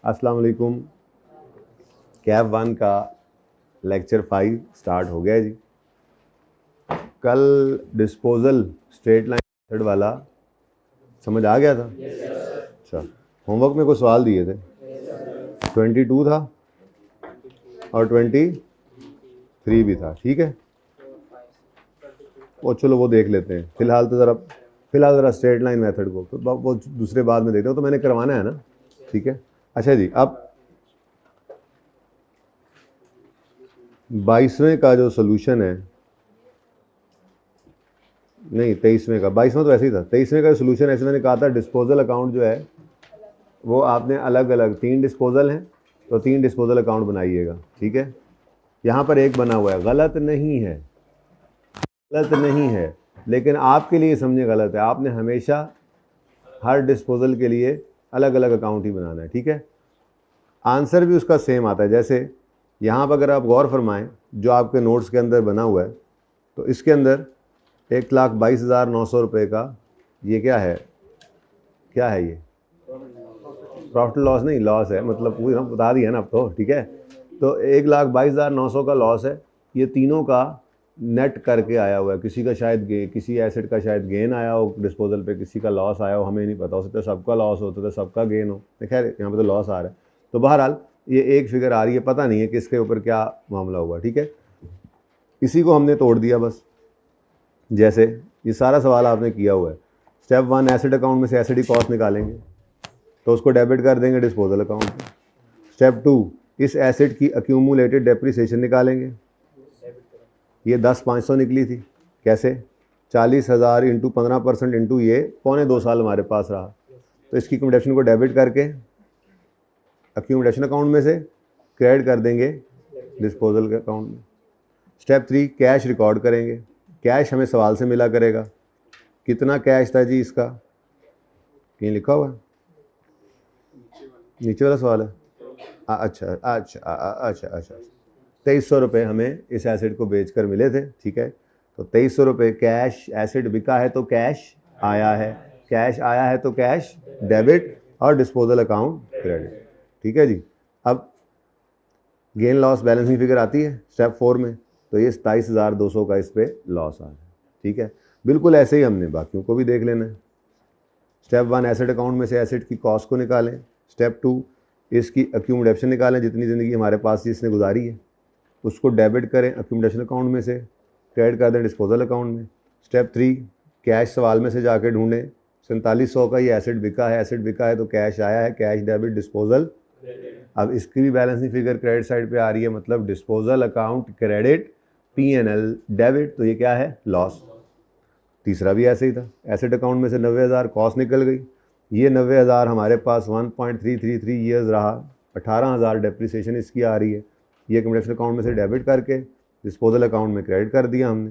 अस्सलाम वालेकुम। कैफ 1 का लेक्चर 5 स्टार्ट हो गया है जी। कल डिस्पोजल स्ट्रेट लाइन मेथड वाला समझ आ गया था? अच्छा, होमवर्क में कुछ सवाल दिए थे। 22 था और 23 भी था, ठीक है। वो चलो वो देख लेते हैं, फिलहाल ज़रा स्ट्रेट लाइन मेथड को, फिर वो दूसरे बाद में देखते हो, तो मैंने करवाना है ना, ठीक है। अच्छा जी, अब 22वें का जो सोल्यूशन है, नहीं 23वें का, 22वां तो ऐसे ही था। 23वें का सोल्यूशन ऐसे मैंने कहा था, डिस्पोजल अकाउंट जो है वो आपने अलग अलग 3 डिस्पोजल हैं तो 3 डिस्पोजल अकाउंट बनाइएगा, ठीक है। यहाँ पर एक बना हुआ है, गलत नहीं है, गलत नहीं है, लेकिन आपके लिए समझे गलत है। आपने हमेशा हर डिस्पोजल के लिए अलग अलग अकाउंट ही बनाना है, ठीक है। आंसर भी उसका सेम आता है। जैसे यहाँ पर अगर आप गौर फरमाएं, जो आपके नोट्स के अंदर बना हुआ है, तो इसके अंदर 1,22,900 रुपये का ये क्या है, क्या है ये? प्रॉफिट लॉस नहीं, लॉस है, मतलब पूरी हम बता दिया ना अब तो, ठीक है। तो 1,22,900 का लॉस है। ये तीनों का नेट करके आया हुआ है। किसी का शायद किसी एसेट का शायद गेन आया हो डिस्पोजल पे, किसी का लॉस आया हो, हमें नहीं पता, हो सकता है सबका लॉस हो, तो सबका गेन हो। खैर यहाँ पे तो लॉस आ रहा है। तो बहरहाल ये एक फिगर आ रही है, पता नहीं है किसके ऊपर क्या मामला हुआ, ठीक है। इसी को हमने तोड़ दिया बस। जैसे ये सारा सवाल आपने किया हुआ है। स्टेप 1, एसेट अकाउंट में से एसेट की कॉस्ट निकालेंगे तो उसको डेबिट कर देंगे डिस्पोजल अकाउंट में। स्टेप 2, इस एसेट की अक्यूमुलेटेड डेप्रिसिएशन निकालेंगे। ये 10,500 निकली थी, कैसे? 40,000 इंटू 15% इंटू ये 2.25 साल हमारे पास रहा, तो इसकी अक्यूमुलेशन को डेबिट करके अक्यूमुलेशन अकाउंट में से क्रेडिट कर देंगे डिस्पोजल के अकाउंट में। स्टेप 3, कैश रिकॉर्ड करेंगे। कैश हमें सवाल से मिला करेगा। कितना कैश था जी इसका, कहीं लिखा हुआ है? नीचे वाला सवाल है। अच्छा अच्छा अच्छा अच्छा, 2300 रुपये हमें इस एसेट को बेचकर मिले थे, ठीक है। तो 2300 रुपये कैश, एसेट बिका है तो कैश आया है, कैश आया है तो कैश डेबिट और डिस्पोजल अकाउंट क्रेडिट, ठीक है जी। अब गेन लॉस बैलेंसिंग फिगर आती है स्टेप 4 में, तो ये 27,200 का इस पर लॉस आ रहा है, ठीक है। बिल्कुल ऐसे ही हमने बाकियों को भी देख लेना है। स्टेप 1, एसेट अकाउंट में से एसेट की कॉस्ट को निकालें। स्टेप 2, इसकी अक्यूमुलेशन निकालें, जितनी ज़िंदगी हमारे पास इसने गुजारी है उसको डेबिट करें अक्यूमुलेशन अकाउंट में से, क्रेडिट कर दें डिस्पोजल अकाउंट में। स्टेप 3, कैश सवाल में से जाके ढूंढें। 4700 का ये एसेट बिका है, एसेट बिका है तो कैश आया है, कैश डेबिट डिस्पोजल। अब इसकी भी बैलेंसिंग फिगर क्रेडिट साइड पे आ रही है, मतलब disposal account credit, P&L debit, तो ये क्या है? लॉस। तीसरा भी ऐसे ही था, एसेट अकाउंट में से 90,000 कॉस्ट निकल गई। ये 90,000 हमारे पास 1.333 ईयर्स रहा, 18,000 डेप्रिसिएशन इसकी आ रही है। ये अक्यूमुलेशन अकाउंट में से डेबिट करके डिस्पोजल अकाउंट में क्रेडिट कर दिया हमने,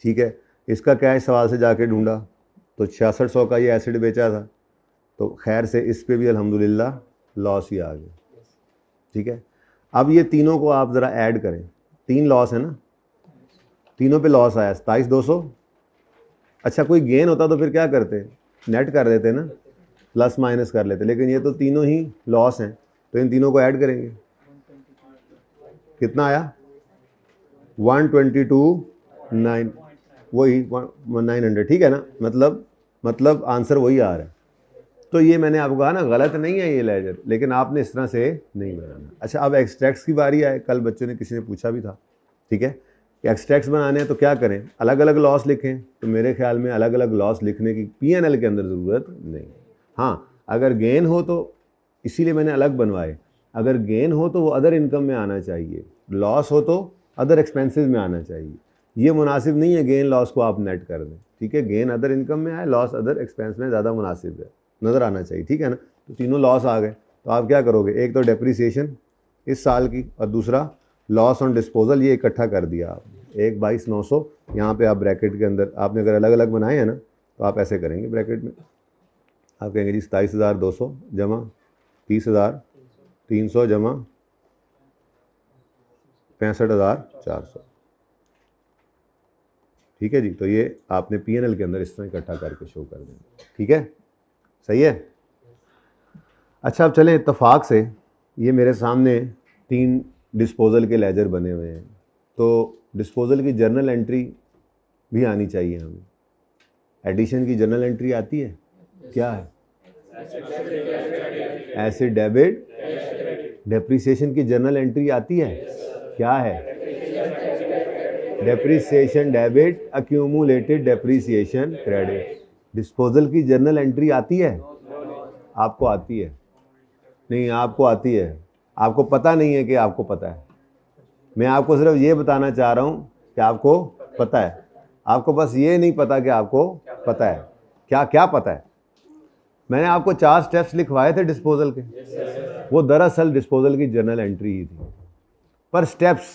ठीक है। इसका कैश सवाल से जाके ढूंढा तो 6600 का ये एसेट बेचा था, तो खैर से इस पे भी अल्हम्दुलिल्लाह लॉस ही आ गया, ठीक है। अब ये तीनों को आप ज़रा ऐड करें, 3 लॉस है ना, तीनों पे लॉस आया 27,200। अच्छा कोई गेन होता तो फिर क्या करते, नेट कर देते ना, प्लस माइनस कर लेते, लेकिन ये तो तीनों ही लॉस हैं, तो इन तीनों को ऐड करेंगे। कितना आया? 122,900, वही 900, ठीक है ना, मतलब आंसर वही आ रहा है। तो ये मैंने आपको कहा ना, गलत नहीं है ये लेजर, लेकिन आपने इस तरह से नहीं बनाना। अच्छा अब एक्सट्रैक्ट्स की बारी आए। कल बच्चों ने किसी ने पूछा भी था, ठीक है, कि एक्सट्रैक्ट्स बनाने हैं तो क्या करें, अलग अलग लॉस लिखें। तो मेरे ख्याल में अलग अलग लॉस लिखने की P&L के अंदर ज़रूरत नहीं। हाँ अगर गेन हो तो, इसीलिए मैंने अलग बनवाए, अगर गेन हो तो वो अदर इनकम में आना चाहिए, लॉस हो तो अदर एक्सपेंसेस में आना चाहिए। ये मुनासिब नहीं है गेन लॉस को आप नेट कर दें, ठीक है। गेन अदर इनकम में आए, लॉस अदर एक्सपेंस में ज़्यादा मुनासिब है, नज़र आना चाहिए, ठीक है ना। तो तीनों लॉस आ गए, तो आप क्या करोगे, एक तो डेप्रिसिएशन इस साल की और दूसरा लॉस ऑन डिस्पोजल, ये इकट्ठा कर दिया आपने। 1,22,900 यहाँ पे आप ब्रैकेट के अंदर, आपने अगर अलग अलग बनाए हैं ना तो आप ऐसे करेंगे ब्रैकेट में, आप कहेंगे जी 27,200 जमा 30,300 जमा 65,400, ठीक है जी। तो ये आपने P&L के अंदर इस तरह इकट्ठा करके शो कर देंगे, ठीक है, सही है। अच्छा अब चलें इत्तेफाक से, ये मेरे सामने 3 डिस्पोजल के लेजर बने हुए हैं, तो डिस्पोजल की जर्नल एंट्री भी आनी चाहिए हमें। एडिशन की जर्नल एंट्री आती है, क्या है? Acid debit. डेप्रिसिएशन की जर्नल एंट्री आती है, क्या है? Depreciation debit, accumulated depreciation credit. Disposal की जर्नल एंट्री आती है? आपको आती है? नहीं, आपको आती है, आपको पता नहीं है कि आपको पता है। मैं आपको सिर्फ ये बताना चाह रहा हूँ कि आपको पता है, आपको बस ये नहीं पता कि आपको पता है। क्या क्या पता है? मैंने आपको 4 स्टेप्स लिखवाए थे डिस्पोजल के, वो दरअसल डिस्पोजल की जर्नल एंट्री ही थी, पर स्टेप्स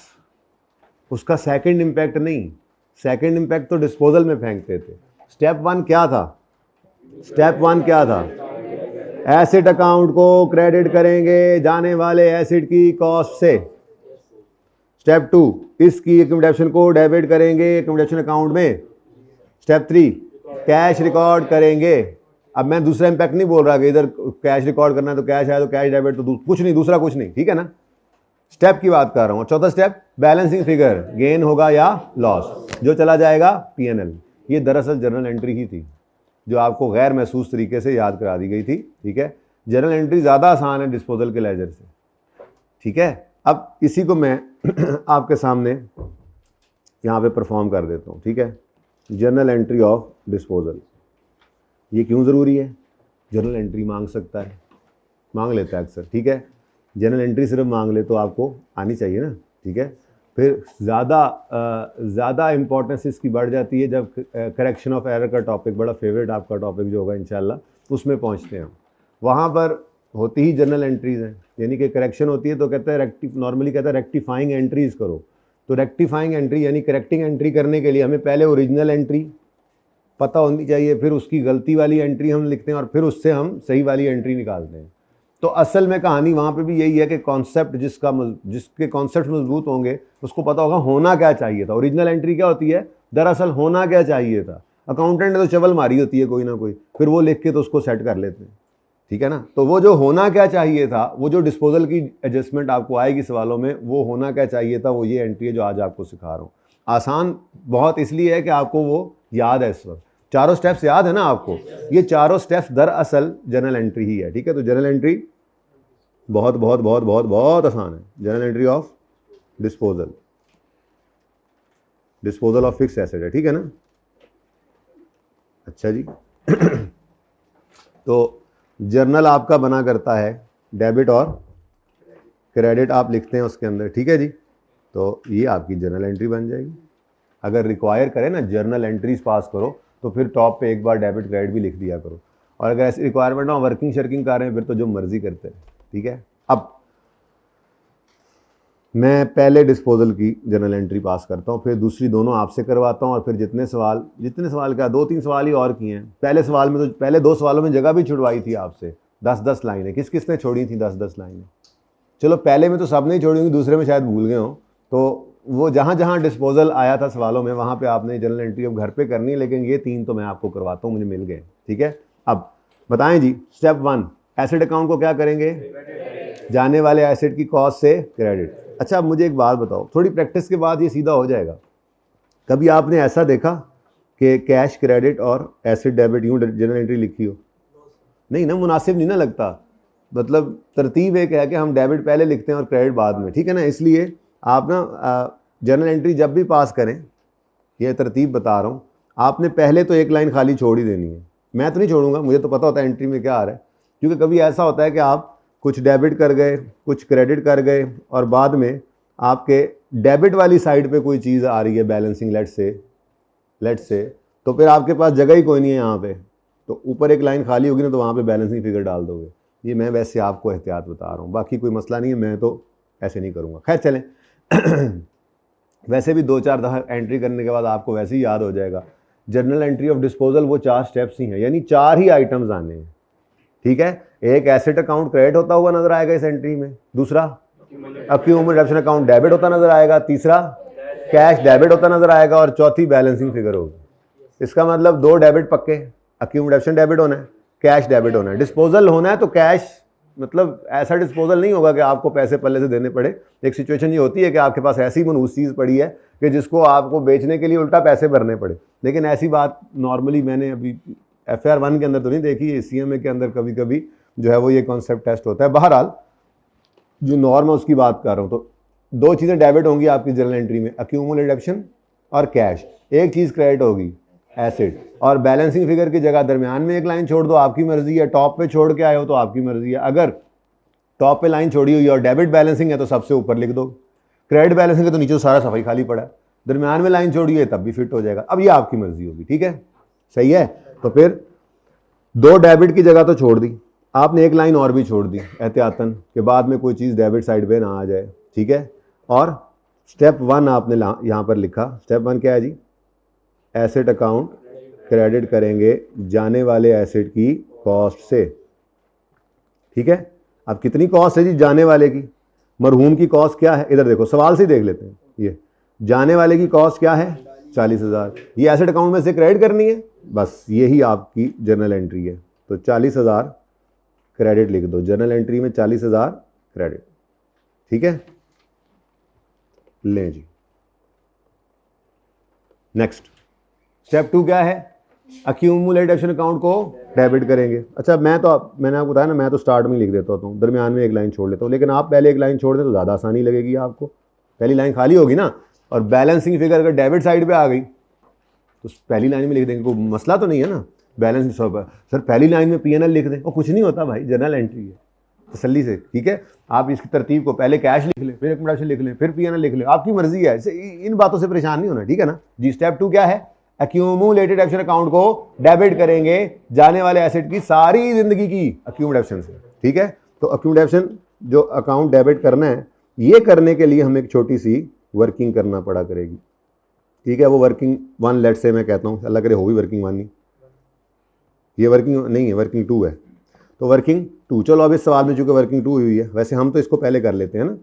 उसका सेकंड इम्पैक्ट नहीं। सेकंड इम्पैक्ट तो डिस्पोजल में फेंकते थे। स्टेप 1 क्या था? स्टेप 1 क्या था? एसिड अकाउंट को क्रेडिट करेंगे जाने वाले एसिड की कॉस्ट से। स्टेप 2 इसकी एक्यूमुलेशन को डेबिट करेंगे एक्यूमुलेशन अकाउंट में। स्टेप 3 कैश रिकॉर्ड करेंगे। अब मैं दूसरा इम्पैक्ट नहीं बोल रहा कि इधर कैश रिकॉर्ड करना है तो कैश आया तो कैश डेबिट, तो कुछ नहीं, दूसरा कुछ नहीं, ठीक है ना? स्टेप की बात कर रहा हूँ। चौथा स्टेप बैलेंसिंग फिगर, गेन होगा या लॉस, जो चला जाएगा पीएनएल। ये दरअसल जर्नल एंट्री ही थी जो आपको गैर महसूस तरीके से याद करा दी गई थी, ठीक है? जर्नल एंट्री ज़्यादा आसान है डिस्पोजल के लेजर से, ठीक है? अब इसी को मैं आपके सामने यहाँ पे परफॉर्म कर देता हूँ, ठीक है? Journal entry of disposal. ये क्यों ज़रूरी है? जर्नल एंट्री मांग सकता है, मांग लेता है अक्सर, ठीक है? जर्नल एंट्री सिर्फ मांग ले तो आपको आनी चाहिए ना, ठीक है? फिर ज़्यादा इम्पोर्टेंस इसकी बढ़ जाती है जब करेक्शन ऑफ एरर का टॉपिक, बड़ा फेवरेट आपका टॉपिक जो होगा इंशाल्लाह, उसमें पहुंचते हैं हम। वहाँ पर होती ही जर्नल एंट्रीज़ हैं, यानी कि करेक्शन होती है तो कहते हैं नॉर्मली कहता है रेक्टिफाइंग एंट्रीज़ करो। तो रेक्टिफाइंग एंट्री यानी करेक्टिंग एंट्री करने के लिए हमें पहले ओरिजिनल एंट्री पता होनी चाहिए, फिर उसकी गलती वाली एंट्री हम लिखते हैं और फिर उससे हम सही वाली एंट्री निकालते हैं। तो असल में कहानी वहाँ पे भी यही है कि कॉन्सेप्ट जिसके कॉन्सेप्ट मजबूत होंगे उसको पता होगा होना क्या चाहिए था। ओरिजिनल एंट्री क्या होती है? दरअसल होना क्या चाहिए था। अकाउंटेंट ने तो चवल मारी होती है कोई ना कोई, फिर वो लिख के तो उसको सेट कर लेते हैं, ठीक है ना? तो वो जो होना क्या चाहिए था, वो जो डिस्पोजल की एडजस्टमेंट आपको आएगी सवालों में, वो होना क्या चाहिए था, वो ये एंट्री है जो आज आपको सिखा रहा हूँ। आसान बहुत इसलिए है कि आपको वो याद है इस वक्त। चारों स्टेप्स याद है ना आपको? ये चारों स्टेप्स दरअसल जर्नल एंट्री ही है, ठीक है? तो जर्नल एंट्री बहुत बहुत बहुत बहुत बहुत आसान है। Journal entry of disposal of fix asset है, ठीक है ना? अच्छा जी तो जर्नल आपका बना करता है डेबिट और क्रेडिट आप लिखते हैं उसके अंदर, ठीक है जी? तो ये आपकी जर्नल एंट्री बन जाएगी। अगर रिक्वायर करें ना जर्नल एंट्रीज पास करो तो फिर टॉप पे एक बार डेबिट क्रेडिट भी लिख दिया करो, और अगर ऐसी रिक्वायरमेंट हो वर्किंग शर्किंग कर रहे हैं फिर तो जो मर्जी करते हैं, ठीक है? अब मैं पहले डिस्पोजल की जर्नल एंट्री पास करता हूँ, फिर दूसरी दोनों आपसे करवाता हूँ, और फिर जितने सवाल क्या 2-3 सवाल ही और किए हैं। पहले सवाल में तो पहले 2 सवालों में जगह भी छुड़वाई थी आपसे, 10-10 लाइनें। किसने छोड़ी थी 10-10 लाइनें? चलो पहले में तो सब नहीं छोड़ी होंगी, दूसरे में शायद भूल गए हो। तो वो जहाँ जहाँ डिस्पोजल आया था सवालों में वहाँ पे आपने जर्नल एंट्री अब घर पे करनी है, लेकिन ये 3 तो मैं आपको करवाता हूँ, मुझे मिल गए, ठीक है? अब बताएं जी, स्टेप 1 एसिड अकाउंट को क्या करेंगे? जाने वाले एसिड की कॉस्ट से क्रेडिट। अच्छा अब मुझे एक बात बताओ, थोड़ी प्रैक्टिस के बाद ये सीधा हो जाएगा। कभी आपने ऐसा देखा कि कैश क्रेडिट और एसिड डेबिट यूँ जर्नल एंट्री लिखी हो? नहीं ना, मुनासिब नहीं ना लगता। मतलब तरतीब एक है कि हम डेबिट पहले लिखते हैं और क्रेडिट बाद में, ठीक है ना? इसलिए आप ना जर्नल एंट्री जब भी पास करें, ये तरतीब बता रहा हूँ, आपने पहले तो एक लाइन खाली छोड़ ही देनी है। मैं तो नहीं छोड़ूंगा, मुझे तो पता होता है एंट्री में क्या आ रहा है, क्योंकि कभी ऐसा होता है कि आप कुछ डेबिट कर गए, कुछ क्रेडिट कर गए, और बाद में आपके डेबिट वाली साइड पे कोई चीज़ आ रही है बैलेंसिंग लेट से, तो फिर आपके पास जगह ही कोई नहीं है यहाँ पे, तो ऊपर एक लाइन खाली होगी ना, तो वहाँ पे बैलेंसिंग फिगर डाल दोगे। ये मैं वैसे आपको एहतियात बता रहा हूँ, बाकी कोई मसला नहीं है, मैं तो ऐसे नहीं करूँगा। खैर चलें वैसे भी 2-4 दफ़ा एंट्री करने के बाद आपको वैसे ही याद हो जाएगा। जर्नल एंट्री ऑफ डिस्पोजल वो 4 स्टेप्स ही हैं, यानी 4 ही आइटम्स आने हैं, ठीक है? एक एसेट अकाउंट क्रेडिट होता हुआ नजर आएगा इस एंट्री में, दूसरा अक्यूमुलेशन अकाउंट डेबिट होता नजर आएगा, तीसरा कैश डेबिट होता नजर आएगा, और चौथी बैलेंसिंग फिगर होगी। इसका मतलब 2 डेबिट पक्के, अक्यूमुलेशन डेबिट होना है, कैश डेबिट होना है। डिस्पोजल होना है तो कैश मतलब ऐसा डिस्पोजल नहीं होगा कि आपको पैसे पल्ले से देने पड़े। एक सिचुएशन ये होती है कि आपके पास ऐसी मनहूस चीज़ पड़ी है कि जिसको आपको बेचने के लिए उल्टा पैसे भरने पड़े, लेकिन ऐसी बात नॉर्मली मैंने अभी FAR 1 के अंदर तो नहीं देखी है, CMA के अंदर कभी कभी जो है वो ये कॉन्सेप्ट टेस्ट होता है। बहरहाल जो नॉर्म है उसकी बात कर रहा हूँ। तो दो चीज़ें डेबिट होंगी आपकी जर्नल एंट्री में, अक्यूमुलेटेड डेप्शन और कैश। एक चीज़ क्रेडिट होगी एसिड, और बैलेंसिंग फिगर की जगह दरमियान में एक लाइन छोड़ दो, आपकी मर्जी है। टॉप पे छोड़ के आए हो तो आपकी मर्जी है। अगर टॉप पे लाइन छोड़ी हुई है और डेबिट बैलेंसिंग है तो सबसे ऊपर लिख दो, क्रेडिट बैलेंसिंग है तो नीचे सारा सफाई खाली पड़ा है, दरमियान में लाइन छोड़ी है तब भी फिट हो जाएगा। अब ये आपकी मर्जी होगी, ठीक है, सही है। तो फिर दो डेबिट की जगह तो छोड़ दी आपने, एक लाइन और भी छोड़ दी एहतियातन के बाद में कोई चीज़ डेबिट साइड पे ना आ जाए, ठीक है। और स्टेप 1 आपने यहाँ पर लिखा। स्टेप 1 क्या है जी? एसेट अकाउंट क्रेडिट करेंगे जाने वाले एसेट की कॉस्ट से, ठीक है। अब कितनी कॉस्ट है जी जाने वाले की? मरहूम की कॉस्ट क्या है? इधर देखो, सवाल से देख लेते हैं। ये जाने वाले की कॉस्ट क्या है? 40,000। ये एसेट अकाउंट में से क्रेडिट करनी है, बस यही आपकी जर्नल एंट्री है। तो 40,000 क्रेडिट लिख दो, जर्नल एंट्री में 40,000 क्रेडिट, ठीक है। लें जी, नेक्स्ट स्टेप 2 क्या है? अक्यूमुलेटेड डेप्शन अकाउंट को डेबिट करेंगे। अच्छा, मैंने आपको बताया ना, मैं तो स्टार्ट में लिख देता हूँ, दरमियान में एक लाइन छोड़ लेता हूँ, लेकिन आप पहले एक लाइन छोड़ दें तो ज़्यादा आसानी लगेगी आपको। पहली लाइन खाली होगी ना, और बैलेंसिंग फिगर अगर डेबिट साइड पे आ गई तो पहली लाइन में लिख देंगे, कोई मसला तो नहीं है ना। बैलेंस सर पहली लाइन में PNL लिख दें, और कुछ नहीं होता भाई, जर्नल एंट्री है, तसल्ली से, ठीक है। आप इसकी तरतीब को पहले कैश लिख लें, फिर अकोमोडेशन लिख लें, फिर PNL लिख लें, आपकी मर्जी है। इन बातों से परेशान नहीं होना, ठीक है ना जी। स्टेप 2 क्या है? अक्यूमुलेटेड डेप्शन अकाउंट को डेबिट करेंगे जाने वाले एसेट की सारी जिंदगी की अक्यूमुलेशन से, ठीक है। तो अक्यूमुलेशन जो अकाउंट डेबिट करना है, ये करने के लिए हमें एक छोटी सी वर्किंग करना पड़ा करेगी, ठीक है। वो वर्किंग 1 लेट से मैं कहता हूँ, अल्लाह करे हो भी वर्किंग 1 नहीं, ये वर्किंग नहीं है, वर्किंग 2 है। तो वर्किंग 2, चलो अब इस सवाल में चूंकि वर्किंग 2 हुई है, वैसे हम तो इसको पहले कर लेते हैं ना।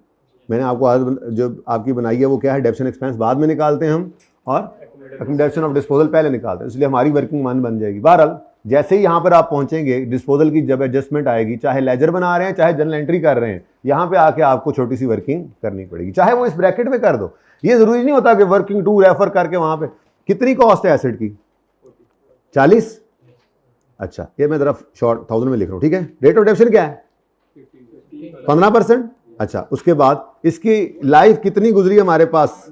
मैंने आपको आज जो आपकी बनाई है वो क्या है? डेप्शन एक्सपेंस बाद में निकालते हैं हम, और अकोमोडेशन ऑफ डिस्पोजल पहले निकालते हैं, इसलिए हमारी वर्किंग 1 बन जाएगी। बहरहाल जैसे ही यहाँ पर आप पहुंचेंगे, डिस्पोजल की जब एडजस्टमेंट आएगी, चाहे लेजर बना रहे हैं चाहे जर्नल एंट्री कर रहे हैं, यहाँ पे आके आपको छोटी सी वर्किंग करनी पड़ेगी, चाहे वो इस ब्रैकेट में कर दो। ये जरूरी नहीं होता कि वर्किंग 2 रेफर करके वहां पे कितनी कॉस्ट है एसेट की? 40। अच्छा, ये मैं जरा शॉर्ट 1000 में लिख रहा हूँ, ठीक है। रेट ऑफ डेप्शन क्या है? 15%। अच्छा, उसके बाद इसकी लाइफ कितनी गुजरी हमारे पास?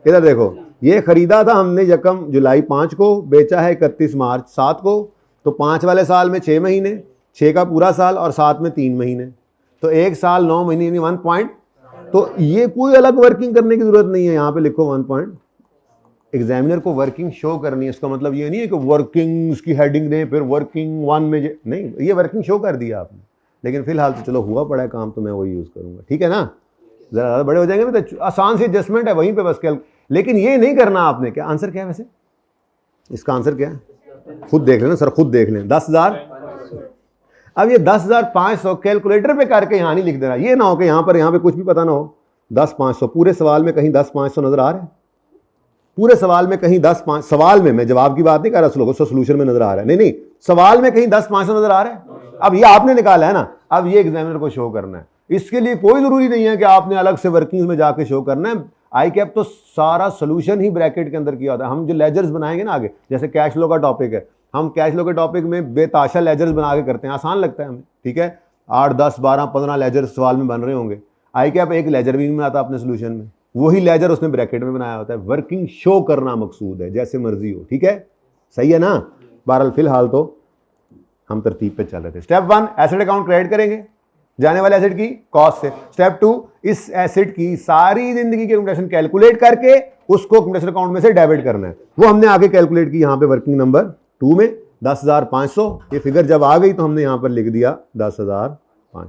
इधर देखो, ये खरीदा था हमने यकम जुलाई 5 को, बेचा है 31 मार्च 7 को, तो 5 वाले साल में 6 महीने, 6 का पूरा साल, और 7 में 3 महीने, तो 1 साल 9 महीने यानी 1 पॉइंट। तो ये कोई अलग वर्किंग करने की जरूरत नहीं है, यहाँ पे लिखो 1 पॉइंट। एग्जामिनर को वर्किंग शो करनी है, इसका मतलब ये नहीं है कि वर्किंग की हेडिंग दें फिर वर्किंग 1 में नहीं, ये वर्किंग शो कर दिया आपने। लेकिन फिलहाल तो चलो हुआ पड़ा है काम, तो मैं वही यूज करूंगा, ठीक है ना। जरा ज़्यादा बड़े हो जाएंगे तो आसान सी एडजस्टमेंट है वहीं पे बस। लेकिन ये नहीं करना आपने। क्या आंसर क्या है वैसे? इसका आंसर क्या है? खुद देख लेना सर, खुद देख लें। 10,000। अब ये 10,500 कैलकुलेटर पे करके यहाँ नहीं लिख देना, ये ना हो कि यहाँ पे कुछ भी पता ना हो। 10,500 पूरे सवाल में कहीं 10,500 नजर आ रहा है? पूरे सवाल में कहीं 10,500, सवाल में, मैं जवाब की बात नहीं कर रहा, सोल्यूशन में नजर आ रहा है? नहीं, सवाल में कहीं 10,500 नजर आ रहा है। अब ये आपने निकाला है ना, अब ये एग्जामिनर को शो करना है। इसके लिए कोई जरूरी नहीं है कि आपने अलग से वर्किंग्स में जाके शो करना है। आई कैप तो सारा सोल्यूशन ही ब्रैकेट के अंदर किया होता है। हम जो लेजर्स बनाएंगे ना आगे, जैसे कैश फ्लो का टॉपिक है, हम कैश फ्लो के टॉपिक में बेताशा लेजर्स बना के करते हैं, आसान लगता है हमें, ठीक है। 8, 10, 12, 15 लेजर सवाल में बन रहे होंगे। आई कैप एक लेजर भी नहीं बनाता अपने सोल्यूशन में, वही लेजर उसने ब्रैकेट में बनाया होता है। वर्किंग शो करना मकसूद है, जैसे मर्जी हो, ठीक है, सही है ना। बहरहाल फिलहाल तो हम तरतीब पे चल रहे थे। स्टेप 1 एसेट अकाउंट क्रेडिट करेंगे जाने वाले एसेट की कॉस्ट से। स्टेप 2 इस एसेट की सारी जिंदगी की अकोमोडेशन कैलकुलेट करके उसको अकोमोडेशन अकाउंट में से डेबिट करना है। वो हमने आगे कैलकुलेट की यहाँ पे वर्किंग नंबर 2 में 10,500। ये फिगर जब आ गई तो हमने यहाँ पर लिख दिया 10,500।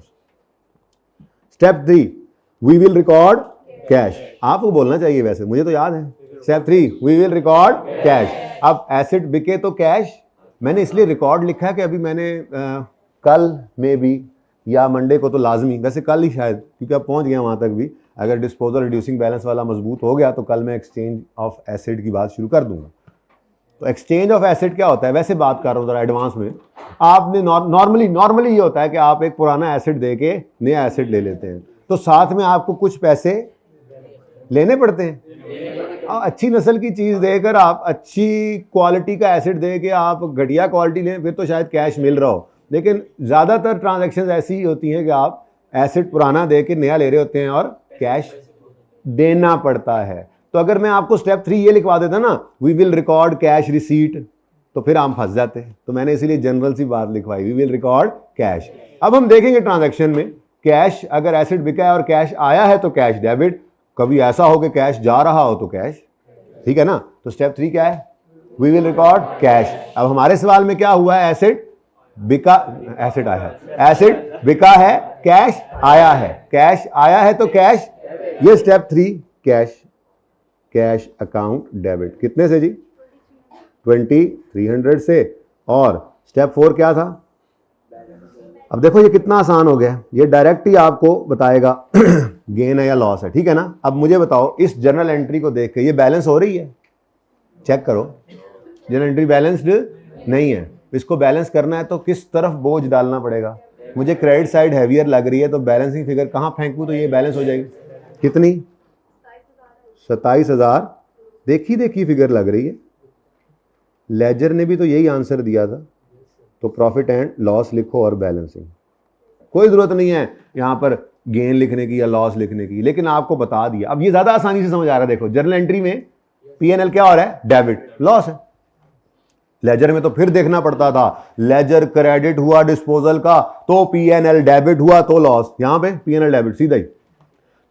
Step 3 we will record cash. आपको बोलना चाहिए वैसे, मुझे तो याद है। Step 3 we will record cash. अब एसेट बिके तो कैश, मैंने इसलिए रिकॉर्ड लिखा है कि अभी मैंने कल में भी या मंडे को तो लाजमी, वैसे कल ही शायद, क्योंकि अब पहुंच गया वहां तक भी। अगर डिस्पोजल रिड्यूसिंग बैलेंस वाला मजबूत हो गया तो कल मैं एक्सचेंज ऑफ एसेट की बात शुरू कर दूंगा। तो एक्सचेंज ऑफ एसेट क्या होता है, वैसे बात कर रहा हूँ ज़रा एडवांस में। आपने नॉर्मली ये होता है कि आप एक पुराना एसेट दे के नया एसेट ले लेते हैं, तो साथ में आपको कुछ पैसे लेने पड़ते हैं। अच्छी नस्ल की चीज़ देकर आप अच्छी क्वालिटी का एसेट दे के आप घटिया क्वालिटी लें, फिर तो शायद कैश मिल रहा हो, लेकिन ज़्यादातर ट्रांजैक्शंस ऐसी होती हैं कि आप एसेट पुराना दे के नया ले रहे होते हैं और कैश देना पड़ता है। तो अगर मैं आपको स्टेप 3 ये लिखवा देता ना, we will record cash receipt, तो फिर आप फंस जाते हैं। तो मैंने इसीलिए जनरल सी बात लिखवाई, वी विल रिकॉर्ड कैश। अब हम देखेंगे ट्रांजैक्शन में कैश, अगर एसेट बिका है और कैश आया है तो कैश डेबिट, कभी ऐसा हो कि कैश जा रहा हो तो कैश, ठीक है ना। तो स्टेप 3 क्या है, वी विल रिकॉर्ड कैश। अब हमारे सवाल में क्या हुआ है, एसेट बिका, एसेट आया है, एसेट बिका है, कैश आया है, कैश आया है तो कैश, ये step 3 cash, cash account debit कितने से जी, 2300 से। और स्टेप 4 क्या था, अब देखो ये कितना आसान हो गया, ये डायरेक्ट ही आपको बताएगा गेन है या लॉस है, ठीक है ना। अब मुझे बताओ इस जर्नल एंट्री को देख के ये बैलेंस हो रही है, चेक करो, जर्नल एंट्री बैलेंस्ड नहीं है। इसको बैलेंस करना है तो किस तरफ बोझ डालना पड़ेगा, मुझे क्रेडिट साइड हैवियर लग रही है, तो बैलेंसिंग फिगर कहाँ फेंकूँ तो ये बैलेंस हो जाएगी, कितनी, 27,000। देखी फिगर लग रही है, लेजर ने भी तो यही आंसर दिया था। तो प्रॉफिट एंड लॉस लिखो और बैलेंसिंग, कोई ज़रूरत नहीं है यहाँ पर गेन लिखने की या लॉस लिखने की, लेकिन आपको बता दिया। अब ये ज़्यादा आसानी से समझ आ रहा है, देखो जर्नल एंट्री में P&L क्या हो रहा है, डेबिट लॉस है। लेजर में तो फिर देखना पड़ता था, लेजर क्रेडिट हुआ डिस्पोजल का तो P&L, डेबिट हुआ तो लॉस, यहाँ पे P&L डेबिट सीधा ही।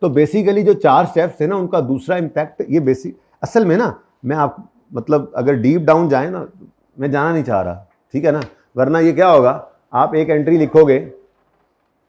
तो बेसिकली जो 4 स्टेप्स थे ना, उनका दूसरा इंपैक्ट ये बेसिक, असल में ना मैं आप मतलब अगर डीप डाउन जाए ना, मैं जाना नहीं चाह रहा, ठीक है ना, वरना ये क्या होगा, आप एक एंट्री लिखोगे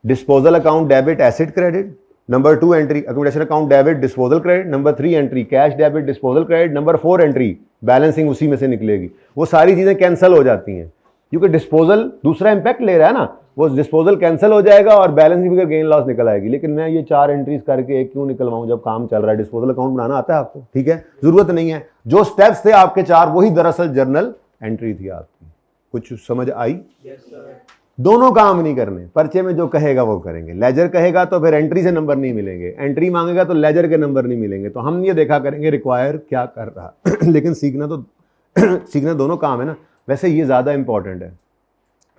disposal account debit asset credit, number 2 entry accommodation account debit disposal credit, number 3 entry cash debit disposal credit, number 4 entry balancing उसी में से निकलेगी। वो सारी चीजें कैंसिल हो जाती हैं, क्योंकि डिस्पोजल दूसरा इंपैक्ट ले रहा है ना, वो डिस्पोजल कैंसिल हो जाएगा और बैलेंसिंग फिगर गेन लॉस निकल आएगी। लेकिन मैं ये 4 एंट्रीज करके एक क्यों निकलवाऊं जब काम चल रहा है, डिस्पोजल अकाउंट बनाना आता है आपको, ठीक है, जरूरत नहीं है। जो स्टेप्स थे आपके 4 वही दरअसल जर्नल एंट्री थी आपकी। कुछ समझ आई? दोनों काम नहीं करने, पर्चे में जो कहेगा वो करेंगे। लेजर कहेगा तो फिर एंट्री से नंबर नहीं मिलेंगे, एंट्री मांगेगा तो लेजर के नंबर नहीं मिलेंगे। तो हम ये देखा करेंगे रिक्वायर क्या कर रहा लेकिन सीखना तो सीखना दोनों काम है ना। वैसे ये ज़्यादा इंपॉर्टेंट है,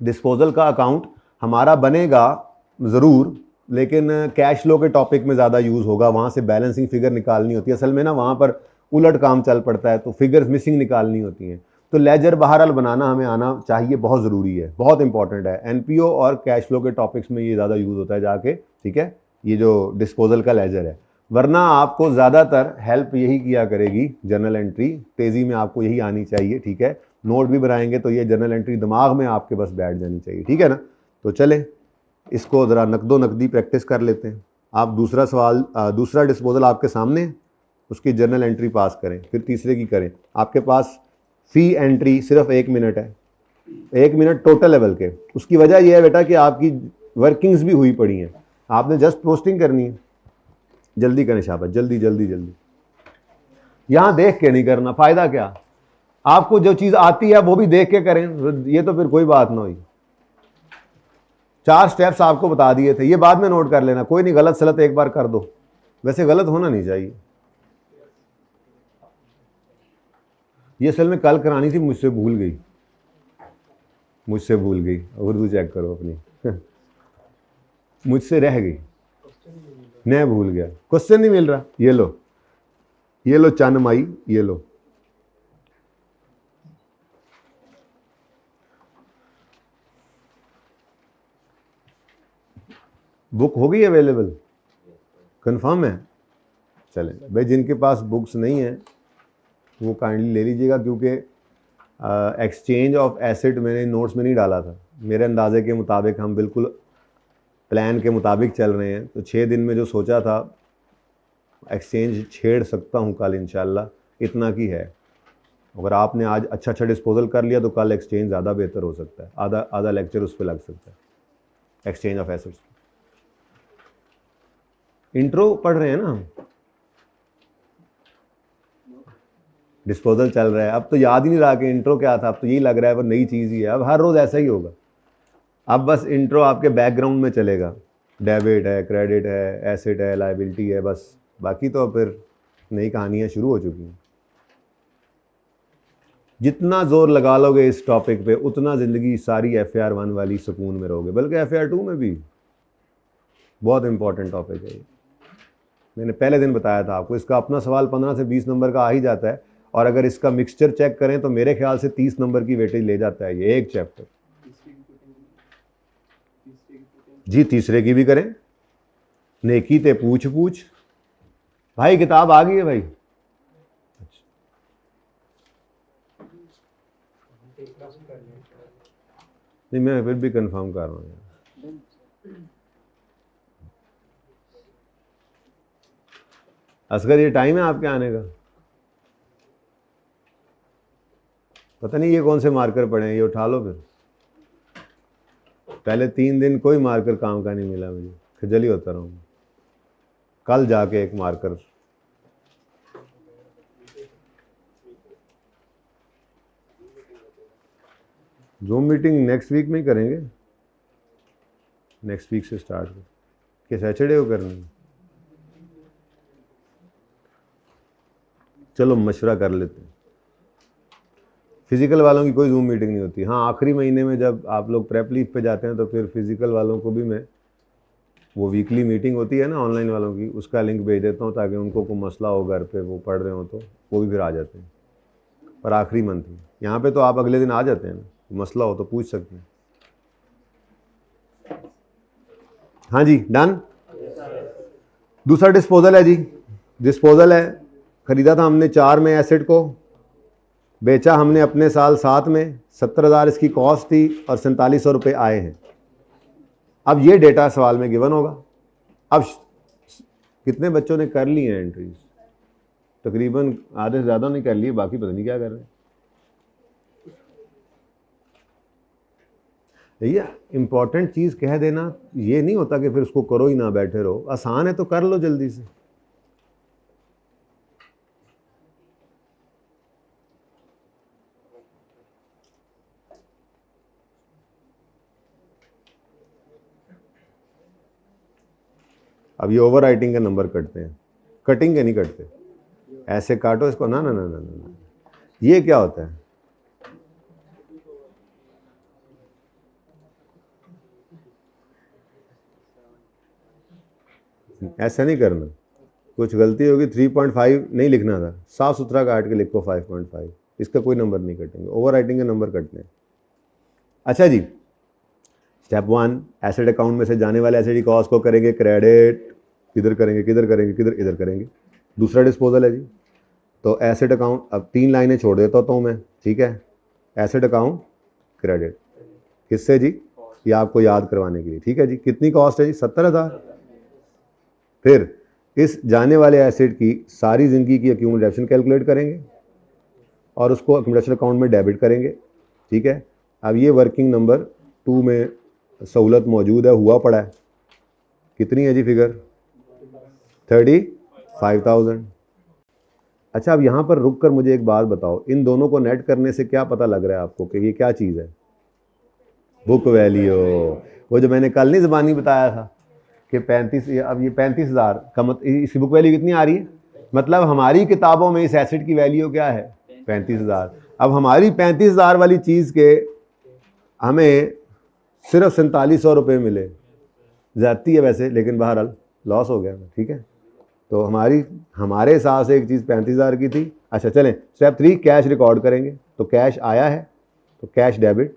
डिस्पोजल का अकाउंट हमारा बनेगा ज़रूर, लेकिन कैश फ्लो के टॉपिक में ज़्यादा यूज़ होगा, वहाँ से बैलेंसिंग फिगर निकालनी होती है। असल में ना वहाँ पर उलट काम चल पड़ता है, तो फिगर्स मिसिंग निकालनी होती हैं। तो लेजर बहरहाल बनाना हमें आना चाहिए, बहुत ज़रूरी है, बहुत इंपॉर्टेंट है। एनपीओ और कैश फ्लो के टॉपिक्स में ये ज़्यादा यूज़ होता है जाके, ठीक है, ये जो डिस्पोजल का लेजर है। वरना आपको ज़्यादातर हेल्प यही किया करेगी जर्नल एंट्री, तेज़ी में आपको यही आनी चाहिए, ठीक है। नोट भी बनाएंगे तो ये जर्नल एंट्री दिमाग में आपके बस बैठ जानी चाहिए, ठीक है ना। तो चले इसको ज़रा नकदो नकदी प्रैक्टिस कर लेते हैं। आप दूसरा सवाल, दूसरा डिस्पोजल आपके सामने है, उसकी जर्नल एंट्री पास करें, फिर तीसरे की करें। आपके पास फी एंट्री सिर्फ 1 मिनट है, 1 मिनट टोटल लेवल के। उसकी वजह यह है बेटा कि आपकी वर्किंग्स भी हुई पड़ी हैं, आपने जस्ट पोस्टिंग करनी है। जल्दी करें शाबाश, जल्दी जल्दी जल्दी। यहां देख के नहीं करना, फायदा क्या, आपको जो चीज आती है वो भी देख के करें, ये तो फिर कोई बात ना हुई। 4 स्टेप्स आपको बता दिए थे, ये बाद में नोट कर लेना, कोई नहीं, गलत सलत एक बार कर दो, वैसे गलत होना नहीं चाहिए। ये असल में कल करानी थी, मुझसे भूल गई, उर्दू चेक करो अपनी मुझसे रह गई, मैं भूल गया, क्वेश्चन नहीं मिल रहा। ये लो चन माई, ये लो, बुक हो गई अवेलेबल, कंफर्म है? चलें भाई, जिनके पास बुक्स नहीं है वो काइंडली ले लीजिएगा, क्योंकि एक्सचेंज ऑफ एसेट मैंने नोट्स में नहीं डाला था। मेरे अंदाजे के मुताबिक हम बिल्कुल प्लान के मुताबिक चल रहे हैं, तो 6 दिन में जो सोचा था एक्सचेंज छेड़ सकता हूं कल इंशाल्लाह, इतना की है। अगर आपने आज अच्छा डिस्पोजल कर लिया तो कल एक्सचेंज ज़्यादा बेहतर हो सकता है, आधा लेक्चर उस पर लग सकता है, एक्सचेंज ऑफ एसेट्स। इंट्रो पढ़ रहे हैं ना, डिस्पोजल चल रहा है, अब तो याद ही नहीं रहा कि इंट्रो क्या था, अब तो यही लग रहा है वो नई चीज़ ही है। अब हर रोज़ ऐसा ही होगा, अब बस इंट्रो आपके बैकग्राउंड में चलेगा, डेबिट है, क्रेडिट है, एसेट है, लायबिलिटी है, बस बाकी तो फिर नई कहानियाँ शुरू हो चुकी हैं। जितना जोर लगा लोगे इस टॉपिक पे उतना ज़िंदगी सारी FAR 1 वाली सुकून में रहोगे, बल्कि FAR 2 में भी बहुत इंपॉर्टेंट टॉपिक है ये। मैंने पहले दिन बताया था आपको, इसका अपना सवाल 15 से 20 नंबर का आ ही जाता है, और अगर इसका मिक्सचर चेक करें तो मेरे ख्याल से 30 नंबर की वेटेज ले जाता है ये एक चैप्टर। जी तीसरे की भी करें, नेकी ते पूछ पूछ। भाई किताब आ गई है भाई? नहीं मैं फिर भी कंफर्म कर रहा हूँ यार। असगर ये टाइम है आपके आने का? पता नहीं ये कौन से मार्कर पड़े हैं, ये उठा लो फिर। पहले 3 दिन कोई मार्कर काम का नहीं मिला मुझे, खजली होता रहा हूँ। कल जाके एक marker. Zoom meeting next week में ही करेंगे, नेक्स्ट वीक से स्टार्ट कि सैटरडे को करनी है? चलो मशवरा कर लेते हैं। फिज़िकल वालों की कोई जूम मीटिंग नहीं होती। हाँ आखिरी महीने में जब आप लोग प्रेप लीव पे जाते हैं तो फिर फिज़िकल वालों को भी मैं वो वीकली मीटिंग होती है ना ऑनलाइन वालों की, उसका लिंक भेज देता हूँ ताकि उनको कोई मसला हो घर पे, वो पढ़ रहे हो तो वो भी फिर आ जाते हैं। पर आखिरी मंथ में यहाँ पे तो आप अगले दिन आ जाते हैं ना, मसला हो तो पूछ सकते हैं। हाँ जी डन। दूसरा डिस्पोजल है जी, डिस्पोजल है। ख़रीदा था हमने 4 में एसेट को, बेचा हमने अपने साल 7 में, 70,000 इसकी कॉस्ट थी और 4700 रुपये आए हैं। अब ये डेटा सवाल में गिवन होगा। अब कितने बच्चों ने कर ली हैं एंट्रीज? तकरीबन आधे से ज़्यादा नहीं कर लिए, बाकी पता नहीं क्या कर रहे हैं। भैया इंपॉर्टेंट चीज़ कह देना ये नहीं होता कि फिर उसको करो ही ना, बैठे रहो। आसान है तो कर लो जल्दी से। अब ये ओवर राइटिंग का नंबर कटते हैं, कटिंग के नहीं कटते, ऐसे काटो इसको। ना ना ना ना ना, ये क्या होता है? ऐसा नहीं करना, कुछ गलती होगी। 3.5 नहीं लिखना था, साफ सुथरा काट के लिखो 5.5, इसका कोई नंबर नहीं कटेंगे, ओवर राइटिंग के नंबर कटने हैं। अच्छा जी, स्टेप 1 एसेट अकाउंट में से जाने वाले एसेट की कॉस्ट को करेंगे क्रेडिट। किधर करेंगे, किधर करेंगे, किधर, इधर करेंगे। दूसरा डिस्पोजल है जी, तो एसेट अकाउंट, अब 3 लाइनें छोड़ देता हूँ मैं, ठीक है। एसेट अकाउंट क्रेडिट किससे जी? ये आपको याद करवाने के लिए, ठीक है जी। कितनी कॉस्ट है जी? 70,000। फिर इस जाने वाले एसेट की सारी ज़िंदगी की एक्यूमुलेशन कैलकुलेट करेंगे और उसको एक्यूमुलेशन अकाउंट में डेबिट करेंगे, ठीक है। अब ये वर्किंग नंबर 2 में सहूलत मौजूद है, हुआ पड़ा है। कितनी है जी फिगर? 35,000। अच्छा अब यहाँ पर रुक कर मुझे एक बात बताओ, इन दोनों को नेट करने से क्या पता लग रहा है आपको कि ये क्या चीज़ है? Book value. वो जो मैंने कल नहीं ज़बानी बताया था कि 35, अब ये 35,000 का इसकी बुक वैल्यू कितनी आ रही है? मतलब हमारी किताबों में इस एसेट की वैल्यू क्या है? 35,000। अब हमारी 35,000 वाली चीज़ के हमें सिर्फ 4700 रुपये मिले। ज़्यादती है वैसे, लेकिन बहरहाल लॉस हो गया, ठीक है। तो हमारे हिसाब से एक चीज़ 35,000 की थी। अच्छा चलें, स्टेप 3 कैश रिकॉर्ड करेंगे। तो कैश आया है तो कैश डेबिट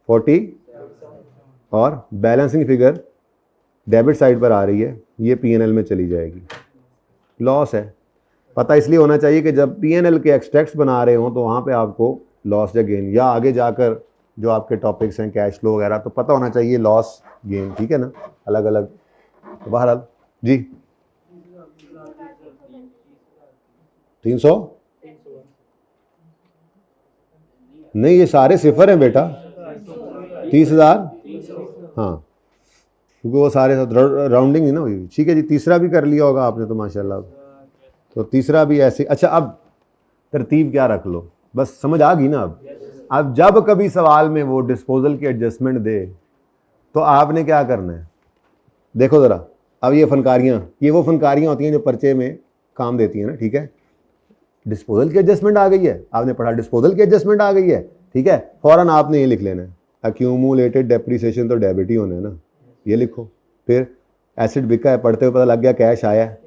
40 और बैलेंसिंग फिगर डेबिट साइड पर आ रही है, ये P&L में चली जाएगी। लॉस है, पता इसलिए होना चाहिए कि जब P&L के एक्सट्रैक्ट्स बना रहे हों तो वहाँ पे आपको लॉस या गेन, या आगे जाकर जो आपके टॉपिक्स हैं कैश फ्लो वगैरह, तो पता होना चाहिए लॉस गेन, ठीक है ना, अलग अलग। तो बहरहाल जी 300 नहीं, ये सारे सिफर हैं बेटा। 30,000, हाँ क्योंकि वो सारे राउंडिंग नहीं ना हुई। ठीक है जी, तीसरा भी कर लिया होगा आपने तो माशाल्लाह। तो तीसरा भी ऐसे। अच्छा अब तरतीब क्या रख लो, बस समझ आ गई ना। अब जब कभी सवाल में वो डिस्पोजल की एडजस्टमेंट दे तो आपने क्या करना है, देखो ज़रा। अब ये वो फनकारियाँ होती हैं जो पर्चे में काम देती हैं ना, ठीक है। डिस्पोजल की एडजस्टमेंट आ गई है, आपने पढ़ा डिस्पोजल की एडजस्टमेंट आ गई है, ठीक है। फ़ौरन आपने ये लिख लेना है, एक्यूमुलेटेड डेप्रिसिएशन तो डेबिट ही होना है ना, ये लिखो। फिर एसिड बिका है, पढ़ते हुए पता लग गया कैश आया है,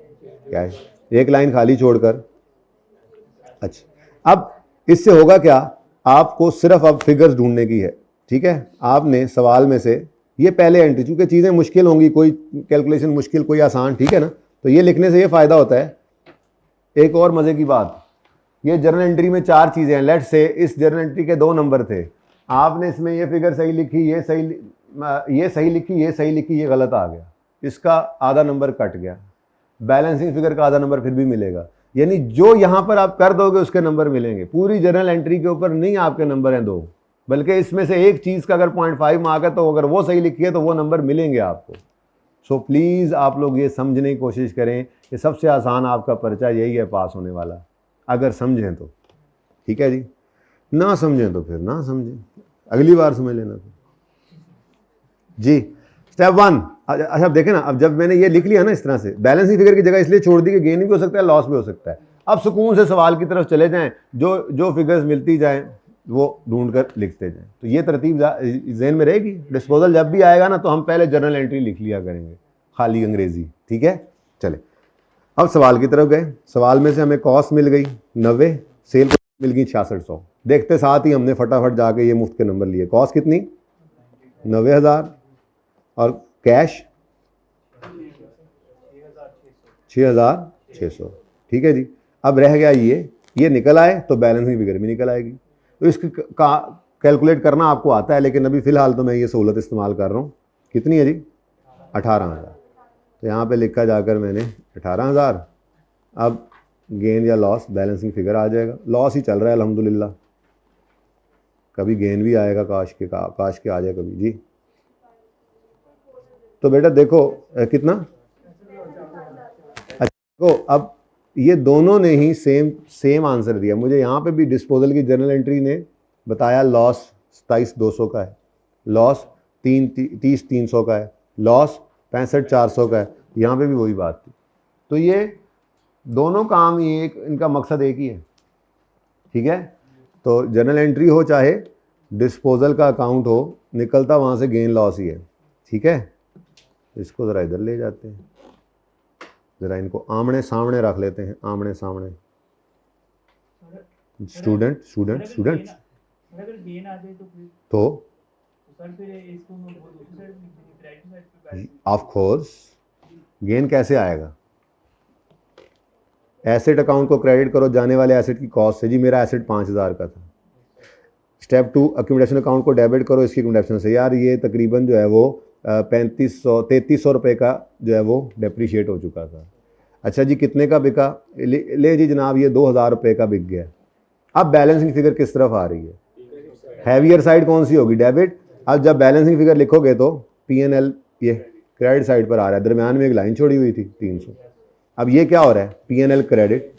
कैश, एक लाइन खाली छोड़कर। अच्छा, अब इससे होगा क्या, आपको सिर्फ अब फिगर्स ढूंढने की है, ठीक है। आपने सवाल में से ये पहले एंट्री, चूंकि चीज़ें मुश्किल होंगी, कोई कैलकुलेशन मुश्किल कोई आसान, ठीक है ना, तो ये लिखने से ये फ़ायदा होता है। एक और मज़े की बात, ये जर्नल एंट्री में 4 चीज़ें हैं। लेट से इस जर्नल एंट्री के 2 नंबर थे, आपने इसमें ये फिगर सही लिखी, ये सही लिखी, ये सही लिखी, ये गलत आ गया, इसका आधा नंबर कट गया, बैलेंसिंग फिगर का आधा नंबर फिर भी मिलेगा। यानी जो यहाँ पर आप कर दोगे उसके नंबर मिलेंगे, पूरी जर्नल एंट्री के ऊपर नहीं आपके नंबर हैं 2, बल्कि इसमें से एक चीज़ का अगर 0.5 मार्क है तो अगर वो सही लिखी है तो वो नंबर मिलेंगे आपको। सो प्लीज़ आप लोग ये समझने की कोशिश करें कि सबसे आसान आपका पर्चा यही है पास होने वाला, अगर समझें तो, ठीक है जी। ना समझें तो फिर ना समझें, अगली बार समझ लेना फिर जी। स्टेप 1, अच्छा देखें ना, अब जब मैंने ये लिख लिया ना इस तरह से, बैलेंसिंग फिगर की जगह इसलिए छोड़ दी कि गेन भी हो सकता है, लॉस भी हो सकता है। अब सुकून से सवाल की तरफ चले जाएं, जो फिगर्स मिलती जाएं वो ढूंढ कर लिखते जाएं, तो ये तरतीब जहन में रहेगी। डिस्पोजल जब भी आएगा ना तो हम पहले जर्नल एंट्री लिख लिया करेंगे, खाली अंग्रेजी, ठीक है। चले अब सवाल की तरफ गए, सवाल में से हमें कॉस्ट मिल गई 90, सेल मिल गई 6600। देखते साथ ही हमने फटाफट जाके ये मुफ्त के नंबर लिए। कॉस्ट कितनी, 90,000, और कैश 6,600, ठीक है जी। अब रह गया ये निकल आए तो बैलेंसिंग फिगर भी निकल आएगी। तो इसकी कैलकुलेट करना आपको आता है, लेकिन अभी फ़िलहाल तो मैं ये सहूलत इस्तेमाल कर रहा हूँ। कितनी है जी, 18,000। तो यहाँ पे लिखा जाकर मैंने 18,000। अब गेन या लॉस, बैलेंसिंग फिगर आ जाएगा। लॉस ही चल रहा है अल्हम्दुलिल्लाह, कभी गेन भी आएगा, काश के आ जाए कभी जी। तो बेटा देखो कितना, अच्छा देखो अब ये दोनों ने ही सेम आंसर दिया। मुझे यहाँ पे भी डिस्पोजल की जर्नल एंट्री ने बताया लॉस 27,200 का है, लॉस 30,300 का है, लॉस 65,400 का है, यहाँ पे भी वही बात थी। तो ये दोनों काम ये इनका मकसद एक ही है, ठीक है। तो जर्नल एंट्री हो चाहे डिस्पोजल का अकाउंट हो, निकलता वहाँ से गेन लॉस ही है, ठीक है। इसको ज़रा इधर ले जाते हैं, ज़रा इनको आमने सामने रख लेते हैं, आमने सामने। स्टूडेंट तो ऑफ कोर्स गेन कैसे आएगा, एसेट अकाउंट को क्रेडिट करो जाने वाले एसेट की कॉस्ट से। जी मेरा एसेट 5,000 का था। स्टेप 2, अक्यूमुलेशन अकाउंट को डेबिट करो इसकी अक्यूमुलेशन से। यार ये तकरीबन जो है वो 3300 रुपये का जो है वो डेप्रीशिएट हो चुका था। अच्छा जी कितने का बिका, ले जी जनाब ये 2,000 रुपये का बिक गया। अब बैलेंसिंग फिगर किस तरफ आ रही है, हैवियर साइड कौन सी होगी, डेबिट। अब जब बैलेंसिंग फिगर लिखोगे तो P&L ये क्रेडिट साइड पर आ रहा है, दरम्यान में एक लाइन छोड़ी हुई थी 300। अब ये क्या हो रहा है, P&L क्रेडिट।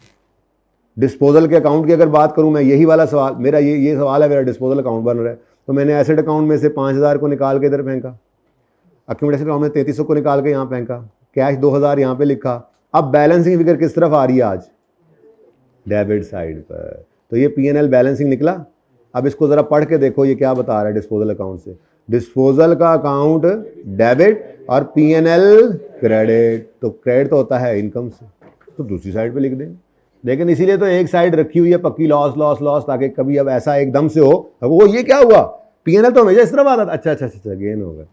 डिस्पोजल के अकाउंट की अगर बात करूं मैं, यही वाला सवाल मेरा, ये सवाल है मेरा, डिस्पोजल अकाउंट बन रहा है तो मैंने एसेट अकाउंट में से 5,000 को निकाल के इधर फेंका, अक्यूमुलेशन अकाउंट में 3300 को निकाल के यहाँ फेंका, कैश 2,000 यहाँ पे लिखा। अब बैलेंसिंग फिगर किस तरफ आ रही है आज, डेबिट साइड पर। तो ये P&L बैलेंसिंग निकला। अब इसको ज़रा पढ़ के देखो ये क्या बता रहा है डिस्पोजल अकाउंट से। डिस्पोजल का अकाउंट डेबिट और P&L क्रेडिट, तो क्रेडिट तो होता है इनकम से, तो दूसरी साइड पे लिख दें। लेकिन इसीलिए तो एक साइड रखी हुई है पक्की, लॉस लॉस लॉस, ताकि कभी अब ऐसा एकदम से हो वो ये क्या हुआ, P&L तो हमेशा इस तरफ आता था, अच्छा गेन होगा,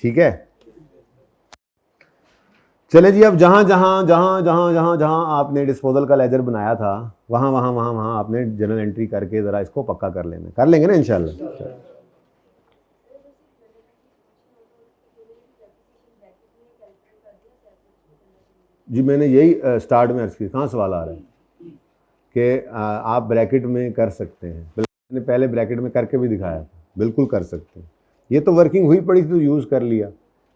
ठीक है। चले जी अब जहां आपने डिस्पोजल का लेजर बनाया था वहां आपने जर्नल एंट्री करके ज़रा इसको पक्का कर लेना, कर लेंगे ना इंशाल्लाह। जी मैंने यही स्टार्ट में अर्ज़ की, कहाँ सवाल आ रहा है कि आप ब्रैकेट में कर सकते हैं, मैंने पहले ब्रैकेट में करके भी दिखाया था, बिल्कुल कर सकते हैं। ये तो वर्किंग हुई पड़ी थी तो यूज़ कर लिया,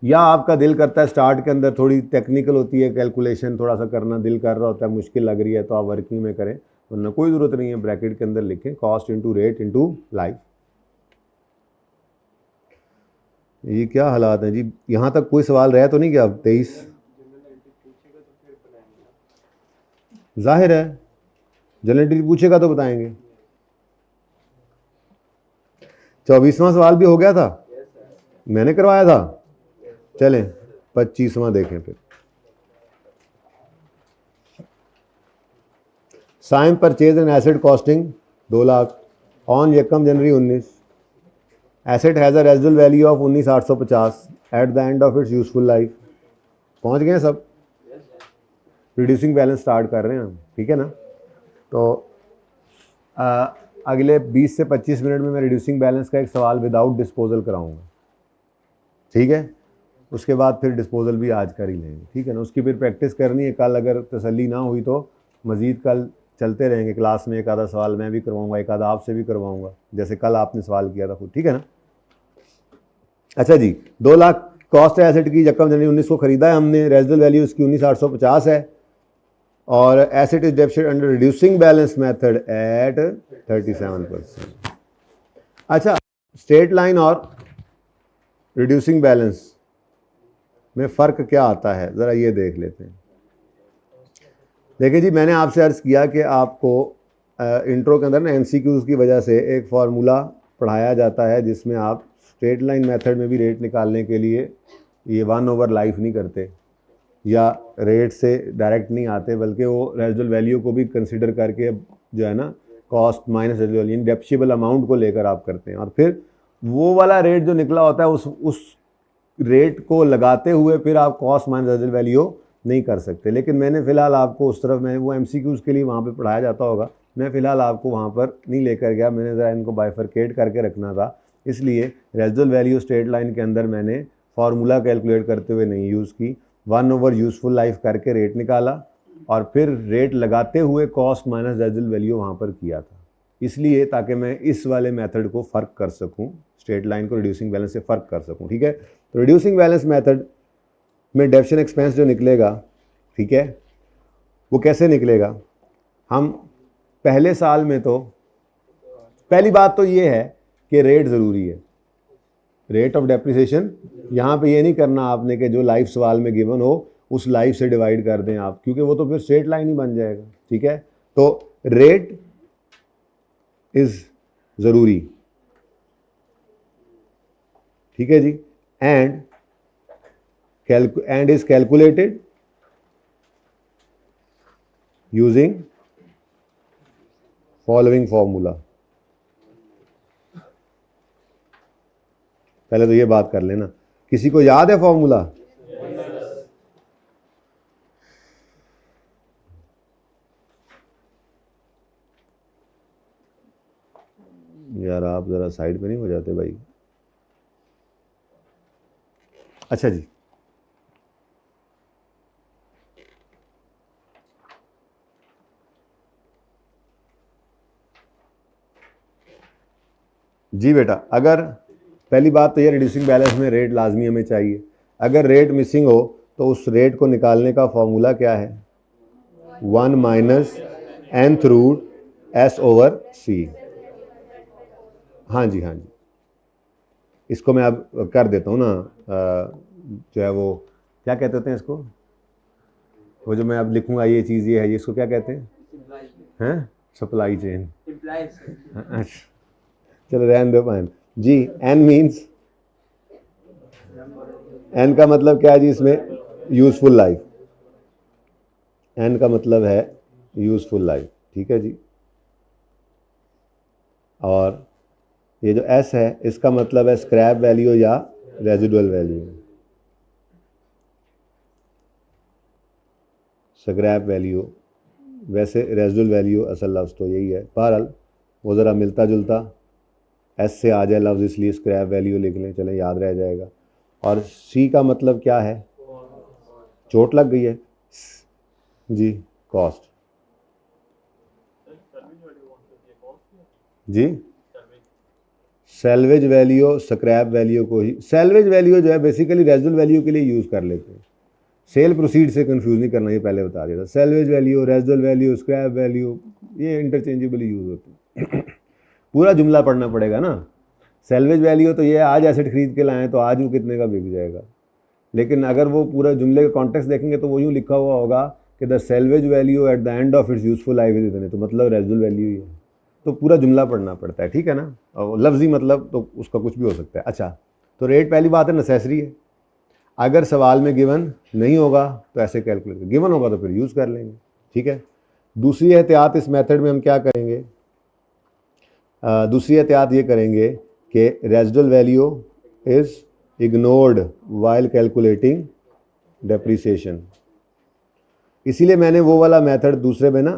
या आपका दिल करता है स्टार्ट के अंदर थोड़ी टेक्निकल होती है कैलकुलेशन, थोड़ा सा करना दिल कर रहा होता है, मुश्किल लग रही है तो आप वर्किंग में करें, वरना कोई ज़रूरत नहीं है ब्रैकेट के अंदर लिखें cost into rate into life. ये क्या हालात हैं जी, यहाँ तक कोई सवाल रहा तो नहीं क्या? 23 जाहिर है जनरल पूछेगा तो बताएंगे। 24वां सवाल भी हो गया था, मैंने करवाया था। चलें 25वां देखें फिर। Saim purchase an asset costing 2 lakh on यकम जनवरी 19। Asset has a residual value of 19,850 at the end of its useful life. पहुंच गए सब? रिड्यूसिंग बैलेंस स्टार्ट कर रहे हैं हम, ठीक है ना? तो अगले 20 से 25 मिनट में मैं रिड्यूसिंग बैलेंस का एक सवाल विदाउट डिस्पोजल कराऊंगा, ठीक है? उसके बाद फिर डिस्पोजल भी आज कर ही लेंगे, ठीक है ना? उसकी फिर प्रैक्टिस करनी है, कल अगर तसल्ली ना हुई तो मज़ीद कल चलते रहेंगे क्लास में, एक आधा सवाल मैं भी करवाऊंगा, एक आधा आपसे भी करवाऊंगा, जैसे कल आपने सवाल किया था खुद, ठीक है ना? अच्छा जी, 2 लाख कॉस्ट है एसेट की, यकम जनवरी 19 को ख़रीदा है हमने, रेजिडुअल वैल्यू उसकी 19,850 है और asset is debited under reducing balance method at 37%। अच्छा, स्ट्रेट लाइन और रिड्यूसिंग बैलेंस में फ़र्क क्या आता है, ज़रा ये देख लेते हैं। देखिए जी, मैंने आपसे अर्ज़ किया कि आपको इंट्रो के अंदर ना MCQs की वजह से एक फार्मूला पढ़ाया जाता है जिसमें आप स्ट्रेट लाइन मेथड में भी रेट निकालने के लिए ये 1/लाइफ नहीं करते या रेट से डायरेक्ट नहीं आते, बल्कि वो रेजिडुअल वैल्यू को भी कंसिडर करके जो है ना कॉस्ट माइनस रेजिडुअल यानी डेप्शिएबल अमाउंट को लेकर आप करते हैं, और फिर वो वाला रेट जो निकला होता है उस रेट को लगाते हुए फिर आप कॉस्ट माइनस रेजिडुअल वैल्यू नहीं कर सकते। लेकिन मैंने फ़िलहाल आपको उस तरफ, मैं वो MCQs के लिए वहाँ पे पढ़ाया जाता होगा, मैं फ़िलहाल आपको वहाँ पर नहीं लेकर गया, मैंने ज़रा इनको बाइफरकेट करके रखना था, इसलिए रेजिडुअल वैल्यू स्ट्रेट लाइन के अंदर मैंने फार्मूला कैलकुलेट करते हुए नहीं यूज़ की, 1 यूज़फुल लाइफ करके रेट निकाला और फिर रेट लगाते हुए कॉस्ट माइनस रेजिडुअल वैल्यू वहाँ पर किया था, इसलिए ताकि मैं इस वाले मेथड को फ़र्क कर सकूँ, स्ट्रेट लाइन को रिड्यूसिंग बैलेंस से फ़र्क कर सकूँ, ठीक है? तो रिड्यूसिंग बैलेंस मेथड में डेप्शन एक्सपेंस जो निकलेगा, ठीक है, वो कैसे निकलेगा? हम पहले साल में तो पहली बात तो ये है कि रेट ज़रूरी है, रेट ऑफ डेप्रिसिएशन। यहाँ पे ये नहीं करना आपने कि जो लाइफ सवाल में गिवन हो उस लाइफ से डिवाइड कर दें आप, क्योंकि वो तो फिर स्ट्रेट लाइन ही बन जाएगा, ठीक है? तो रेट इज़ ज़रूरी, ठीक है जी, and is calculated using following formula। पहले तो ये बात कर लेना, किसी को याद है फॉर्मूला? यार आप ज़रा साइड पे नहीं हो जाते भाई? अच्छा जी, जी बेटा, अगर पहली बात तो ये रिड्यूसिंग बैलेंस में रेट लाजमी हमें चाहिए, अगर रेट मिसिंग हो तो उस रेट को निकालने का फॉर्मूला क्या है? 1 माइनस nth रूट S/C। हाँ जी, हाँ जी, इसको मैं अब कर देता हूँ ना, जो है वो क्या कहते हैं इसको, वो जो मैं अब लिखूँगा ये चीज़ ये है, ये इसको क्या कहते हैं? Supply chain. अच्छा चलो रहने दो पान जी। एन मीन्स, एन का मतलब क्या है जी इसमें? यूज़फुल लाइफ, एन का मतलब है यूज़फुल लाइफ, ठीक है जी। और ये जो एस है इसका मतलब है स्क्रैप वैल्यू या रेजिडुअल वैल्यू, स्क्रैप वैल्यू, वैसे रेजिडुअल वैल्यू असल लफ्ज़ तो यही है, बहरहाल वो ज़रा मिलता जुलता एस से आ जाए लफ्ज़, इसलिए स्क्रैप वैल्यू लिख लें, चलें याद रह जाएगा। और सी का मतलब क्या है? चोट लग गई है जी, कॉस्ट जी, सैल्वेज वैल्यू स्क्रैप वैल्यू को ही, सैल्वेज वैल्यू जो है बेसिकली रेजिडुअल वैल्यू के लिए यूज़ कर लेते हैं, सेल प्रोसीड से कंफ्यूज नहीं करना, ये पहले बता दिया था। Salvage value, residual value, scrap value, ये इंटरचेंजेबल यूज़ होती है। पूरा जुमला पढ़ना पड़ेगा ना। सैल्वेज वैल्यू तो ये आज एसेट खरीद के लाएँ तो आज वो कितने का बिक जाएगा, लेकिन अगर वो पूरा जुमले का कॉन्टेक्स्ट देखेंगे तो वो यूँ लिखा हुआ होगा कि the salvage value eight the end of its useful life is इतने, तो मतलब रेजिडुअल वैल्यू ही है, तो पूरा जुमला पढ़ना पड़ता है, ठीक है ना। और लफ्जी मतलब तो उसका कुछ भी हो सकता है। अच्छा, तो रेट पहली बात है नेसेसरी है, अगर सवाल में गिवन नहीं होगा तो ऐसे कैलकुलेट, गिवन होगा तो फिर यूज़ कर लेंगे, ठीक है। दूसरी एहतियात इस मेथड में हम क्या करेंगे, दूसरी एहतियात ये करेंगे कि residual value is ignored while calculating depreciation. इसीलिए मैंने वो वाला मेथड दूसरे में ना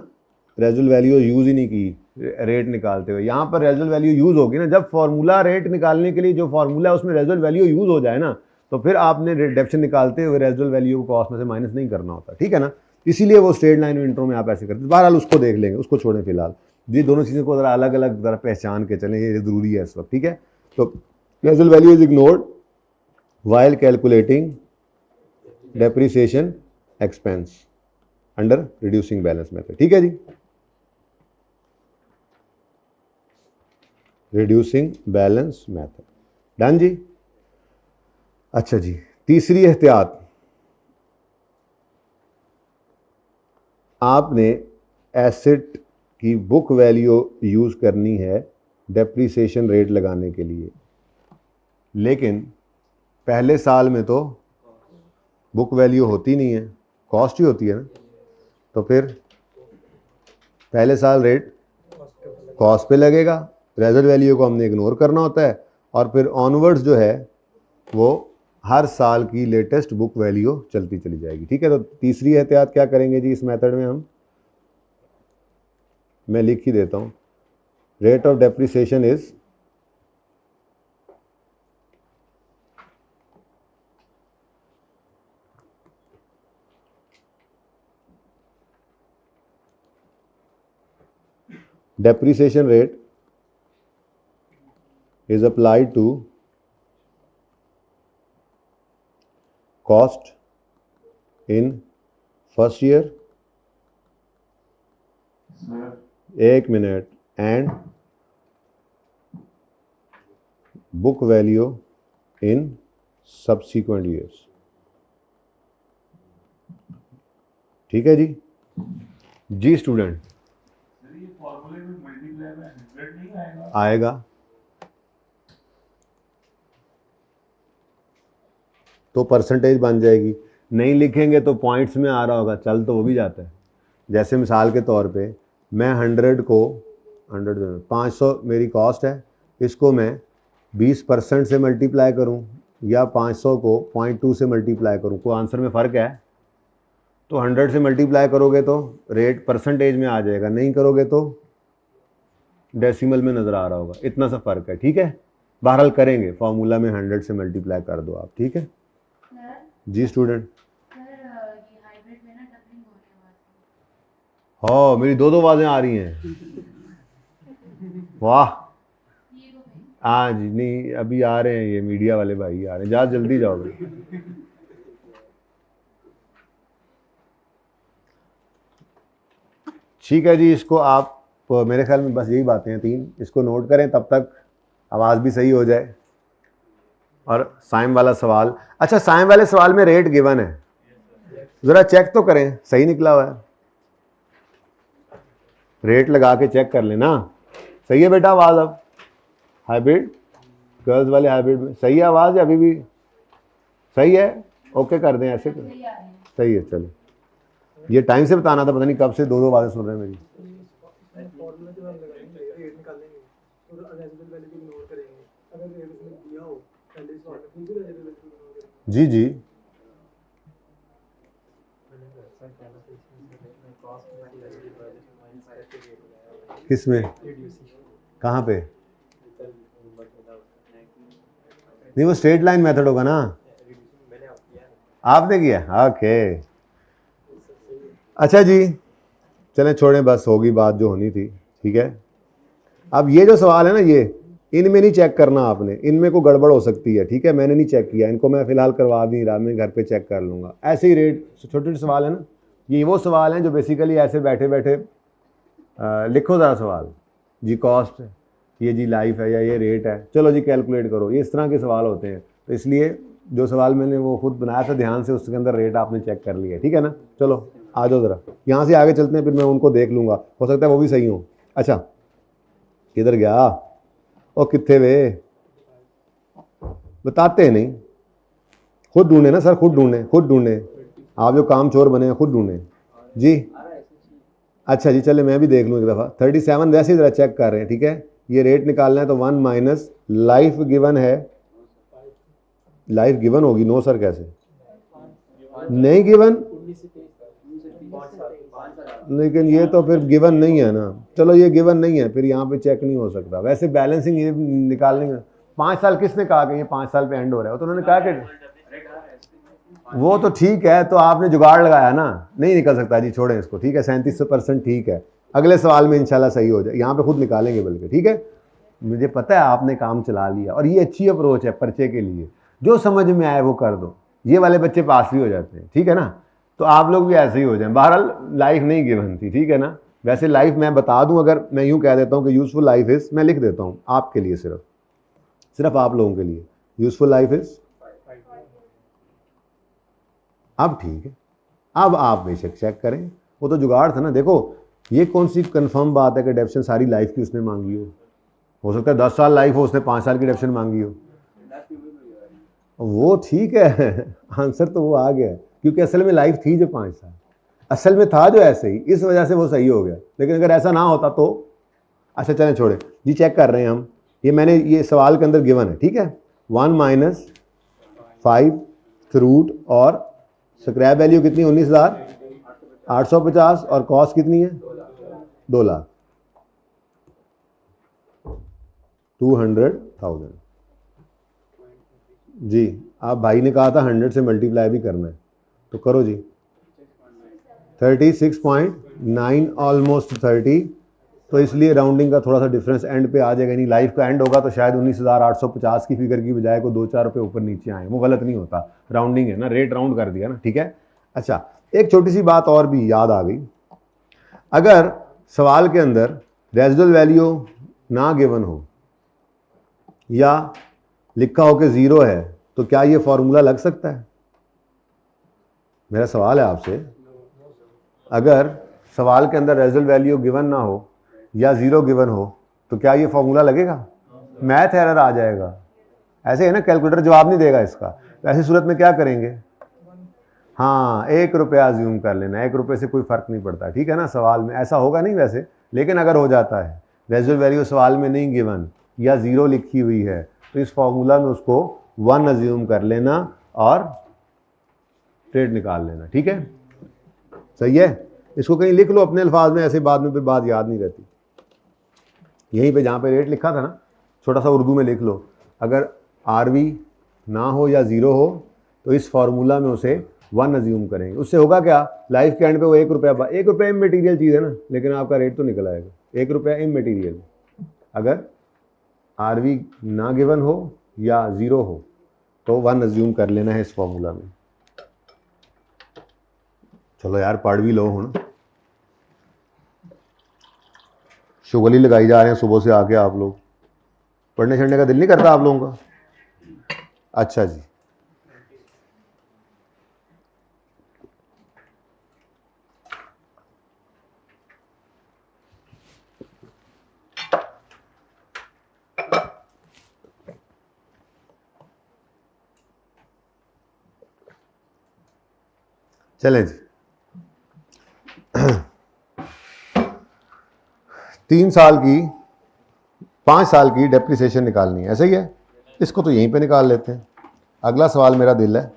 रेजिडुअल वैल्यू यूज़ ही नहीं की रेट निकालते हुए। यहाँ पर रेजिडुअल वैल्यू यूज़ होगी ना, जब फॉर्मूला रेट निकालने के लिए जो फॉर्मूला है उसमें रेजिडुअल वैल्यू यूज़ हो जाए ना, तो फिर आपने रिडक्शन निकालते हुए रेजिडुअल वैल्यू को कॉस्ट में से माइनस नहीं करना होता, ठीक है ना। इसीलिए वो स्ट्रेट लाइन इंट्रो में आप ऐसे करते हैं। बहरहाल उसको देख लेंगे, उसको छोड़ें फिलहाल। ये दोनों चीज़ों को ज़रा अलग अलग ज़रा पहचान के चलें, ये ज़रूरी है इस वक्त, ठीक है। तो residual value is ignored while calculating depreciation expense under reducing balance method, ठीक है जी। reducing balance method डन जी। अच्छा जी, तीसरी एहतियात, आपने एसेट की बुक वैल्यू यूज़ करनी है डेप्रीसिएशन रेट लगाने के लिए, लेकिन पहले साल में तो बुक वैल्यू होती नहीं है, कॉस्ट ही होती है ना, तो फिर पहले साल रेट कॉस्ट पे लगेगा, रेजिडुअल वैल्यू को हमने इग्नोर करना होता है, और फिर ऑनवर्ड्स जो है वो हर साल की लेटेस्ट बुक वैल्यू चलती चली जाएगी, ठीक है। तो तीसरी एहतियात क्या करेंगे जी इस मेथड में हम, मैं लिख ही देता हूँ, rate of depreciation is depreciation rate is applied to cost in first year, एक minute, and book value in subsequent years, ठीक है जी। जी स्टूडेंट, आएगा, तो परसेंटेज बन जाएगी, नहीं लिखेंगे तो पॉइंट्स में आ रहा होगा, चल तो वो भी जाता है। जैसे मिसाल के तौर पे मैं 100 को 500 मेरी कॉस्ट है, इसको मैं 20% से मल्टीप्लाई करूं या 500 को 0.2 से मल्टीप्लाई करूं, कोई आंसर में फ़र्क है? तो 100 से मल्टीप्लाई करोगे तो रेट परसेंटेज में आ जाएगा, नहीं करोगे तो डेसिमल में नज़र आ रहा होगा, इतना सा फ़र्क है, ठीक है। बहरहाल करेंगे, फार्मूला में 100 से मल्टीप्लाई कर दो आप, ठीक है जी स्टूडेंट। हाँ, मेरी दो आवाज़ें आ रही हैं, वाह। हाँ जी, नहीं अभी आ रहे हैं, ये मीडिया वाले भाई आ रहे हैं, जा जल्दी जाओ भाई। ठीक है जी, इसको आप मेरे ख्याल में बस यही बातें हैं 3, इसको नोट करें, तब तक आवाज़ भी सही हो जाए। और साइम वाला सवाल, अच्छा साइम वाले सवाल में रेट गिवन है, ज़रा चेक तो करें सही निकला हुआ है, रेट लगा के चेक कर लेना। सही है बेटा आवाज़? अब हाइब्रिड गर्ल्स वाले हाइब्रिड में सही है आवाज़ या अभी भी सही है? ओके कर दें, ऐसे कर, सही है। चलो, ये टाइम से बताना था, पता नहीं कब से दो आवाज़ें सुन रहे हैं मेरी। जी जी, किसमें, कहाँ पे? नहीं वो स्ट्रेट लाइन मेथड होगा ना, आपने किया, ओके। अच्छा जी, चलें छोड़ें, बस होगी बात जो होनी थी, ठीक है। अब ये जो सवाल है ना, ये इनमें नहीं चेक करना आपने, इनमें को गड़बड़ हो सकती है, ठीक है। मैंने नहीं चेक किया, इनको मैं फ़िलहाल करवा नहीं रहा, मैं घर पे चेक कर लूँगा। ऐसे ही रेट छोटे छोटे सवाल है ना, ये वो सवाल हैं जो बेसिकली ऐसे बैठे बैठे लिखो ज़रा सवाल, जी कॉस्ट है, ये जी लाइफ है, या ये रेट है, चलो जी कैलकुलेट करो, ये इस तरह के सवाल होते हैं। तो इसलिए जो सवाल मैंने वो खुद बनाया था ध्यान से, उसके अंदर रेट आपने चेक कर लिया, ठीक है ना। चलो आ जाओ ज़रा, यहाँ से आगे चलते हैं, फिर मैं उनको देख लूँगा, हो सकता है वो भी सही हो। अच्छा किधर गया, और कितने वे बताते नहीं, खुद ढूंढे ना सर, खुद ढूंढे, खुद ढूंढे, आप जो काम चोर बने हैं खुद ढूंढे जी। अच्छा जी चले मैं भी देख लूँ एक दफ़ा। 37 वैसे ही ज़रा चेक कर रहे हैं, ठीक है। ये रेट निकालना है तो 1 माइनस लाइफ गिवन है, लाइफ गिवन होगी, नो सर कैसे नहीं गिवन, लेकिन ये तो फिर गिवन नहीं है ना। चलो ये गिवन नहीं है, फिर यहाँ पे चेक नहीं हो सकता। वैसे बैलेंसिंग ये निकालने में 5 साल किसने कहा कि ये 5 साल पे एंड हो रहा है, तो उन्होंने कहा कि वो तो ठीक है, तो आपने जुगाड़ लगाया ना, नहीं निकल सकता जी, छोड़ें इसको, ठीक है। 37% ठीक है, अगले सवाल में इंशाल्लाह सही हो जाए, यहाँ पे खुद निकालेंगे बल्कि, ठीक है। मुझे पता है आपने काम चला लिया, और ये अच्छी अप्रोच है पर्चे के लिए, जो समझ में आए वो कर दो, ये वाले बच्चे पास भी हो जाते हैं, ठीक है ना। तो आप लोग भी ऐसे ही हो जाएं। बहरहाल लाइफ नहीं गिवन थी, ठीक है ना। वैसे लाइफ मैं बता दूं, अगर मैं यूँ कह देता हूँ कि यूज़फुल लाइफ इज़, मैं लिख देता हूँ आपके लिए, सिर्फ आप लोगों के लिए, यूज़फुल लाइफ इज़। अब ठीक है, अब आप बेशक चेक करें, वो तो जुगाड़ था ना। देखो ये कौन सी कंफर्म बात है कि डेप्शन सारी लाइफ की उसने मांगी हो सकता है 10 साल लाइफ हो, उसने 5 साल की डेप्शन मांगी हो, वो ठीक है आंसर तो वो आ गया, क्योंकि असल में लाइफ थी जो 5 साल, असल में था जो ऐसे ही, इस वजह से वो सही हो गया। लेकिन अगर ऐसा ना होता तो, अच्छा चलें छोड़े जी, चेक कर रहे हैं हम। ये मैंने ये सवाल के अंदर गिवन है, ठीक है। 1 माइनस 5 फ्रूट, और स्क्रैप वैल्यू कितनी 19,850, और कॉस्ट कितनी है 2 लाख 200,000 जी। आप भाई ने कहा था 100 से मल्टीप्लाई भी करना है, तो करो जी। 36.9 ऑलमोस्ट 30, तो इसलिए राउंडिंग का थोड़ा सा डिफरेंस एंड पे आ जाएगा। नहीं लाइफ का एंड होगा तो शायद 19,850 की फिगर की बजाय को 2-4 रुपये ऊपर नीचे आए, वो गलत नहीं होता, राउंडिंग है ना, रेट राउंड कर दिया ना, ठीक है। अच्छा एक छोटी सी बात और भी याद आ गई, अगर सवाल के अंदर रेजिडुअल वैल्यू ना गिवन हो या लिखा हो कि 0 है, तो क्या ये फॉर्मूला लग सकता है? मेरा सवाल है आपसे, अगर सवाल के अंदर रेजिडुअल वैल्यू गिवन ना हो या 0 गिवन हो, तो क्या ये फॉर्मूला लगेगा? मैथ एरर आ जाएगा। ऐसे है ना, कैलकुलेटर जवाब नहीं देगा इसका। तो ऐसी सूरत में क्या करेंगे, हाँ 1 रुपया अज्यूम कर लेना, 1 रुपये से कोई फ़र्क नहीं पड़ता, ठीक है ना। सवाल में ऐसा होगा नहीं वैसे, लेकिन अगर हो जाता है रेजिडुअल वैल्यू सवाल में नहीं गिवन या 0 लिखी हुई है, तो इस फॉर्मूला में उसको 1 अज्यूम कर लेना और रेट निकाल लेना, ठीक है। सही है, इसको कहीं लिख लो अपने अल्फाज में, ऐसे बाद में फिर बात याद नहीं रहती। यहीं पे जहाँ पे रेट लिखा था ना, छोटा सा उर्दू में लिख लो, अगर आरवी ना हो या 0 हो तो इस फार्मूला में उसे 1 अज्यूम करेंगे। उससे होगा क्या, लाइफ के एंड पे वो 1 रुपया, 1 रुपया इमटेरियल चीज़ है ना, लेकिन आपका रेट तो निकल आएगा 1 रुपया इमटेरियल। अगर आरवी ना गिवन हो या 0 हो तो 1 अज्यूम कर लेना है इस फॉर्मूला में। चलो यार पढ़ भी लो हूँ, शुगली लगाई जा रहे हैं सुबह से आके आप लोग, पढ़ने छढ़ने का दिल नहीं करता आप लोगों का? अच्छा जी, चलें जी 3 साल की 5 साल की डेप्रिसिएशन निकालनी है, ऐसा ही है। इसको तो यहीं पे निकाल लेते हैं। अगला सवाल मेरा दिल है,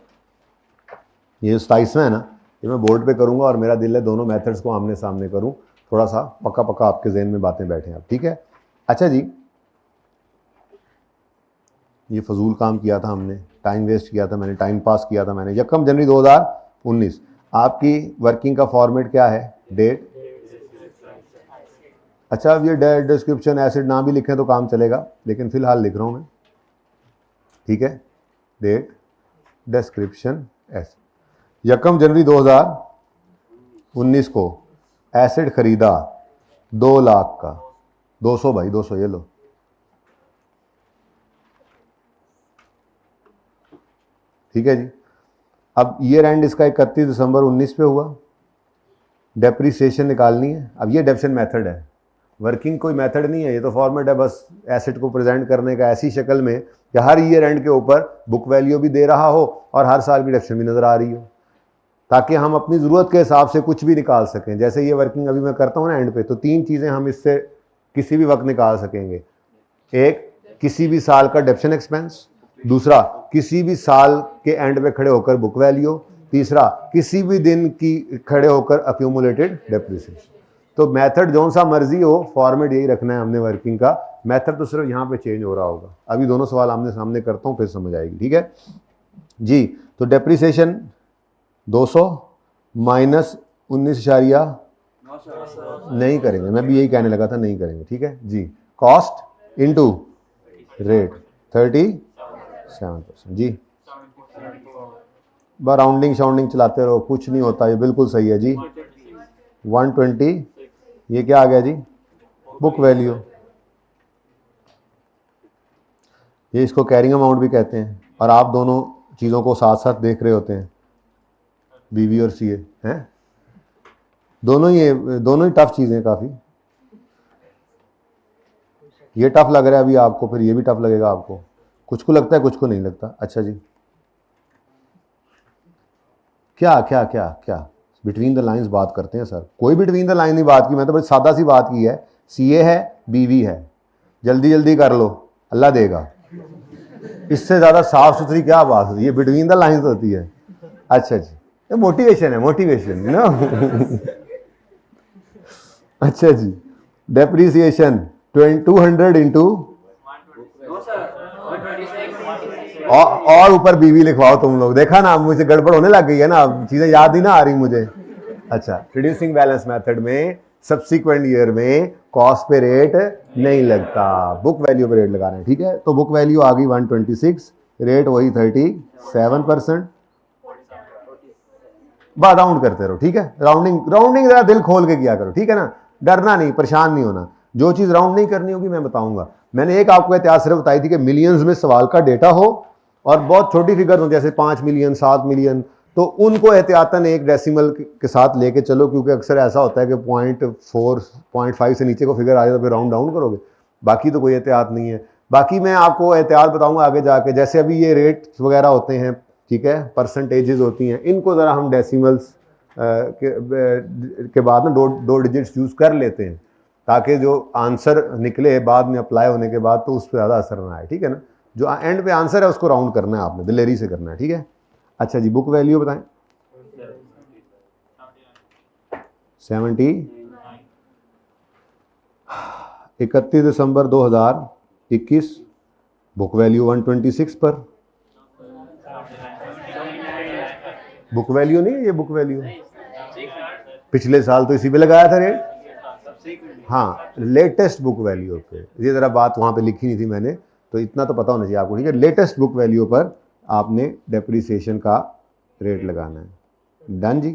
ये 27वां है ना, ये मैं बोर्ड पे करूँगा और मेरा दिल है दोनों मेथड्स को आमने सामने करूँ, थोड़ा सा पक्का पक्का आपके जहन में बातें बैठें आप, ठीक है। अच्छा जी, ये फजूल काम किया था हमने, टाइम वेस्ट किया था मैंने, टाइम पास किया था मैंने। 1 जनवरी 2019 आपकी वर्किंग का फॉर्मेट क्या है, डेट अच्छा, अब ये डेट डिस्क्रिप्शन एसिड ना भी लिखें तो काम चलेगा, लेकिन फिलहाल लिख रहा हूँ मैं, ठीक है। डेट डिस्क्रिप्शन एसिड 1 जनवरी 2019 को एसिड खरीदा 2 लाख का, 200 भाई 200, ये लो। ठीक है जी। अब ईयर एंड इसका 31 दिसंबर 19 पे हुआ, डेप्रीसिएशन निकालनी है। अब ये डेप्शन मेथड है, वर्किंग कोई मेथड नहीं है, ये तो फॉर्मेट है बस एसेट को प्रेजेंट करने का ऐसी शक्ल में कि हर ईयर एंड के ऊपर बुक वैल्यू भी दे रहा हो और हर साल की डेप्शन भी नज़र आ रही हो, ताकि हम अपनी ज़रूरत के हिसाब से कुछ भी निकाल सकें। जैसे ये वर्किंग अभी मैं करता हूँ ना एंड पे, तो 3 चीज़ें हम इससे किसी भी वक्त निकाल सकेंगे। एक, किसी भी साल का डेप्शन एक्सपेंस। दूसरा, किसी भी साल के एंड पे खड़े होकर बुक वैल्यू। तीसरा, किसी भी दिन की खड़े होकर अक्यूमुलेटेड डेप्रिसिएशन। तो मेथड जो सा मर्जी हो, फॉर्मेट यही रखना है हमने वर्किंग का, मेथड तो सिर्फ यहाँ पे चेंज हो रहा होगा। अभी दोनों सवाल आमने सामने करता हूँ, फिर समझ आएगी, ठीक है जी। तो डेप्रिसिएशन 200 माइनस 19 नहीं करेंगे, मैं भी यही कहने लगा था, नहीं करेंगे, ठीक है जी। कॉस्ट इनटू रेट 37% जी। बस राउंडिंग शाउंडिंग चलाते रहो, कुछ नहीं होता, ये बिल्कुल सही है जी। 120, ये क्या आ गया जी, बुक वैल्यू। ये इसको कैरिंग अमाउंट भी कहते हैं, और आप दोनों चीज़ों को साथ साथ देख रहे होते हैं, बीवी और सीए हैं, दोनों ही टफ चीज़ें हैं काफ़ी। ये टफ लग रहा है अभी आपको, फिर ये भी टफ लगेगा आपको, कुछ को लगता है कुछ को नहीं लगता। अच्छा जी, क्या क्या क्या क्या बिटवीन द लाइंस बात करते हैं सर, कोई बिटवीन द लाइन नहीं बात की, मैं तो बड़ी सादा सी बात की है। सीए है, बीवी है, जल्दी जल्दी कर लो, अल्लाह देगा। इससे ज़्यादा साफ सुथरी क्या बात होती है, ये बिटवीन द लाइंस होती है। अच्छा जी, ये मोटिवेशन है, मोटिवेशन ना। अच्छा जी, डेप्रीसिएशन 200 इंटू, और ऊपर बीवी लिखवाओ तुम लोग, देखा ना मुझे गड़बड़ होने लग गई है ना, चीजें याद ही ना आ रही मुझे। अच्छा, रिड्यूसिंग बैलेंस मेथड में सब्सिक्वेंट ईयर में कॉस्ट पे रेट नहीं लगता, बुक वैल्यू पे रेट लगा रहे हैं, ठीक है। तो बुक वैल्यू आ गई 126, रेट वही 37%। बस राउंड करते रहो, ठीक है। राउंडिंग राउंडिंग जरा दिल खोल के किया करो, ठीक है ना, डरना नहीं, परेशान नहीं होना। जो चीज राउंड नहीं करनी होगी मैं बताऊंगा। मैंने एक आपको एहतियात सिर्फ बताई थी कि मिलियंस में सवाल का डेटा हो और बहुत छोटी फिगर हो, जैसे 5 मिलियन 7 मिलियन, तो उनको एहतियातन एक डेसिमल के साथ लेके चलो, क्योंकि अक्सर ऐसा होता है कि 0.4 0.5 से नीचे को फिगर आ जाए तो फिर राउंड डाउन करोगे, बाकी तो कोई एहतियात नहीं है। बाकी मैं आपको एहतियात बताऊंगा आगे जाके, जैसे अभी ये रेट्स वगैरह होते हैं, ठीक है, परसेंटेजेस होती हैं, इनको ज़रा हम डेसिमल्स के बाद ना दो डिजिट्स यूज़ कर लेते हैं, ताकि जो आंसर निकले बाद में अप्लाई होने के बाद तो उस पर ज़्यादा असर ना आए, ठीक है ना। जो एंड पे आंसर है उसको राउंड करना है आपने, दिलेरी से करना है, ठीक है। अच्छा जी, बुक वैल्यू बताएं। 70, 31 दिसंबर 2021, बुक वैल्यू 126 पर। बुक वैल्यू नहीं है ये, बुक वैल्यू पिछले साल तो इसी पे लगाया था रेट, हाँ, लेटेस्ट बुक वैल्यू पे। ये ज़रा बात वहाँ पे लिखी नहीं थी मैंने, तो इतना तो पता होना चाहिए आपको, ठीक है। लेटेस्ट बुक वैल्यू पर आपने डेप्रीसिएशन का रेट लगाना है। डन जी,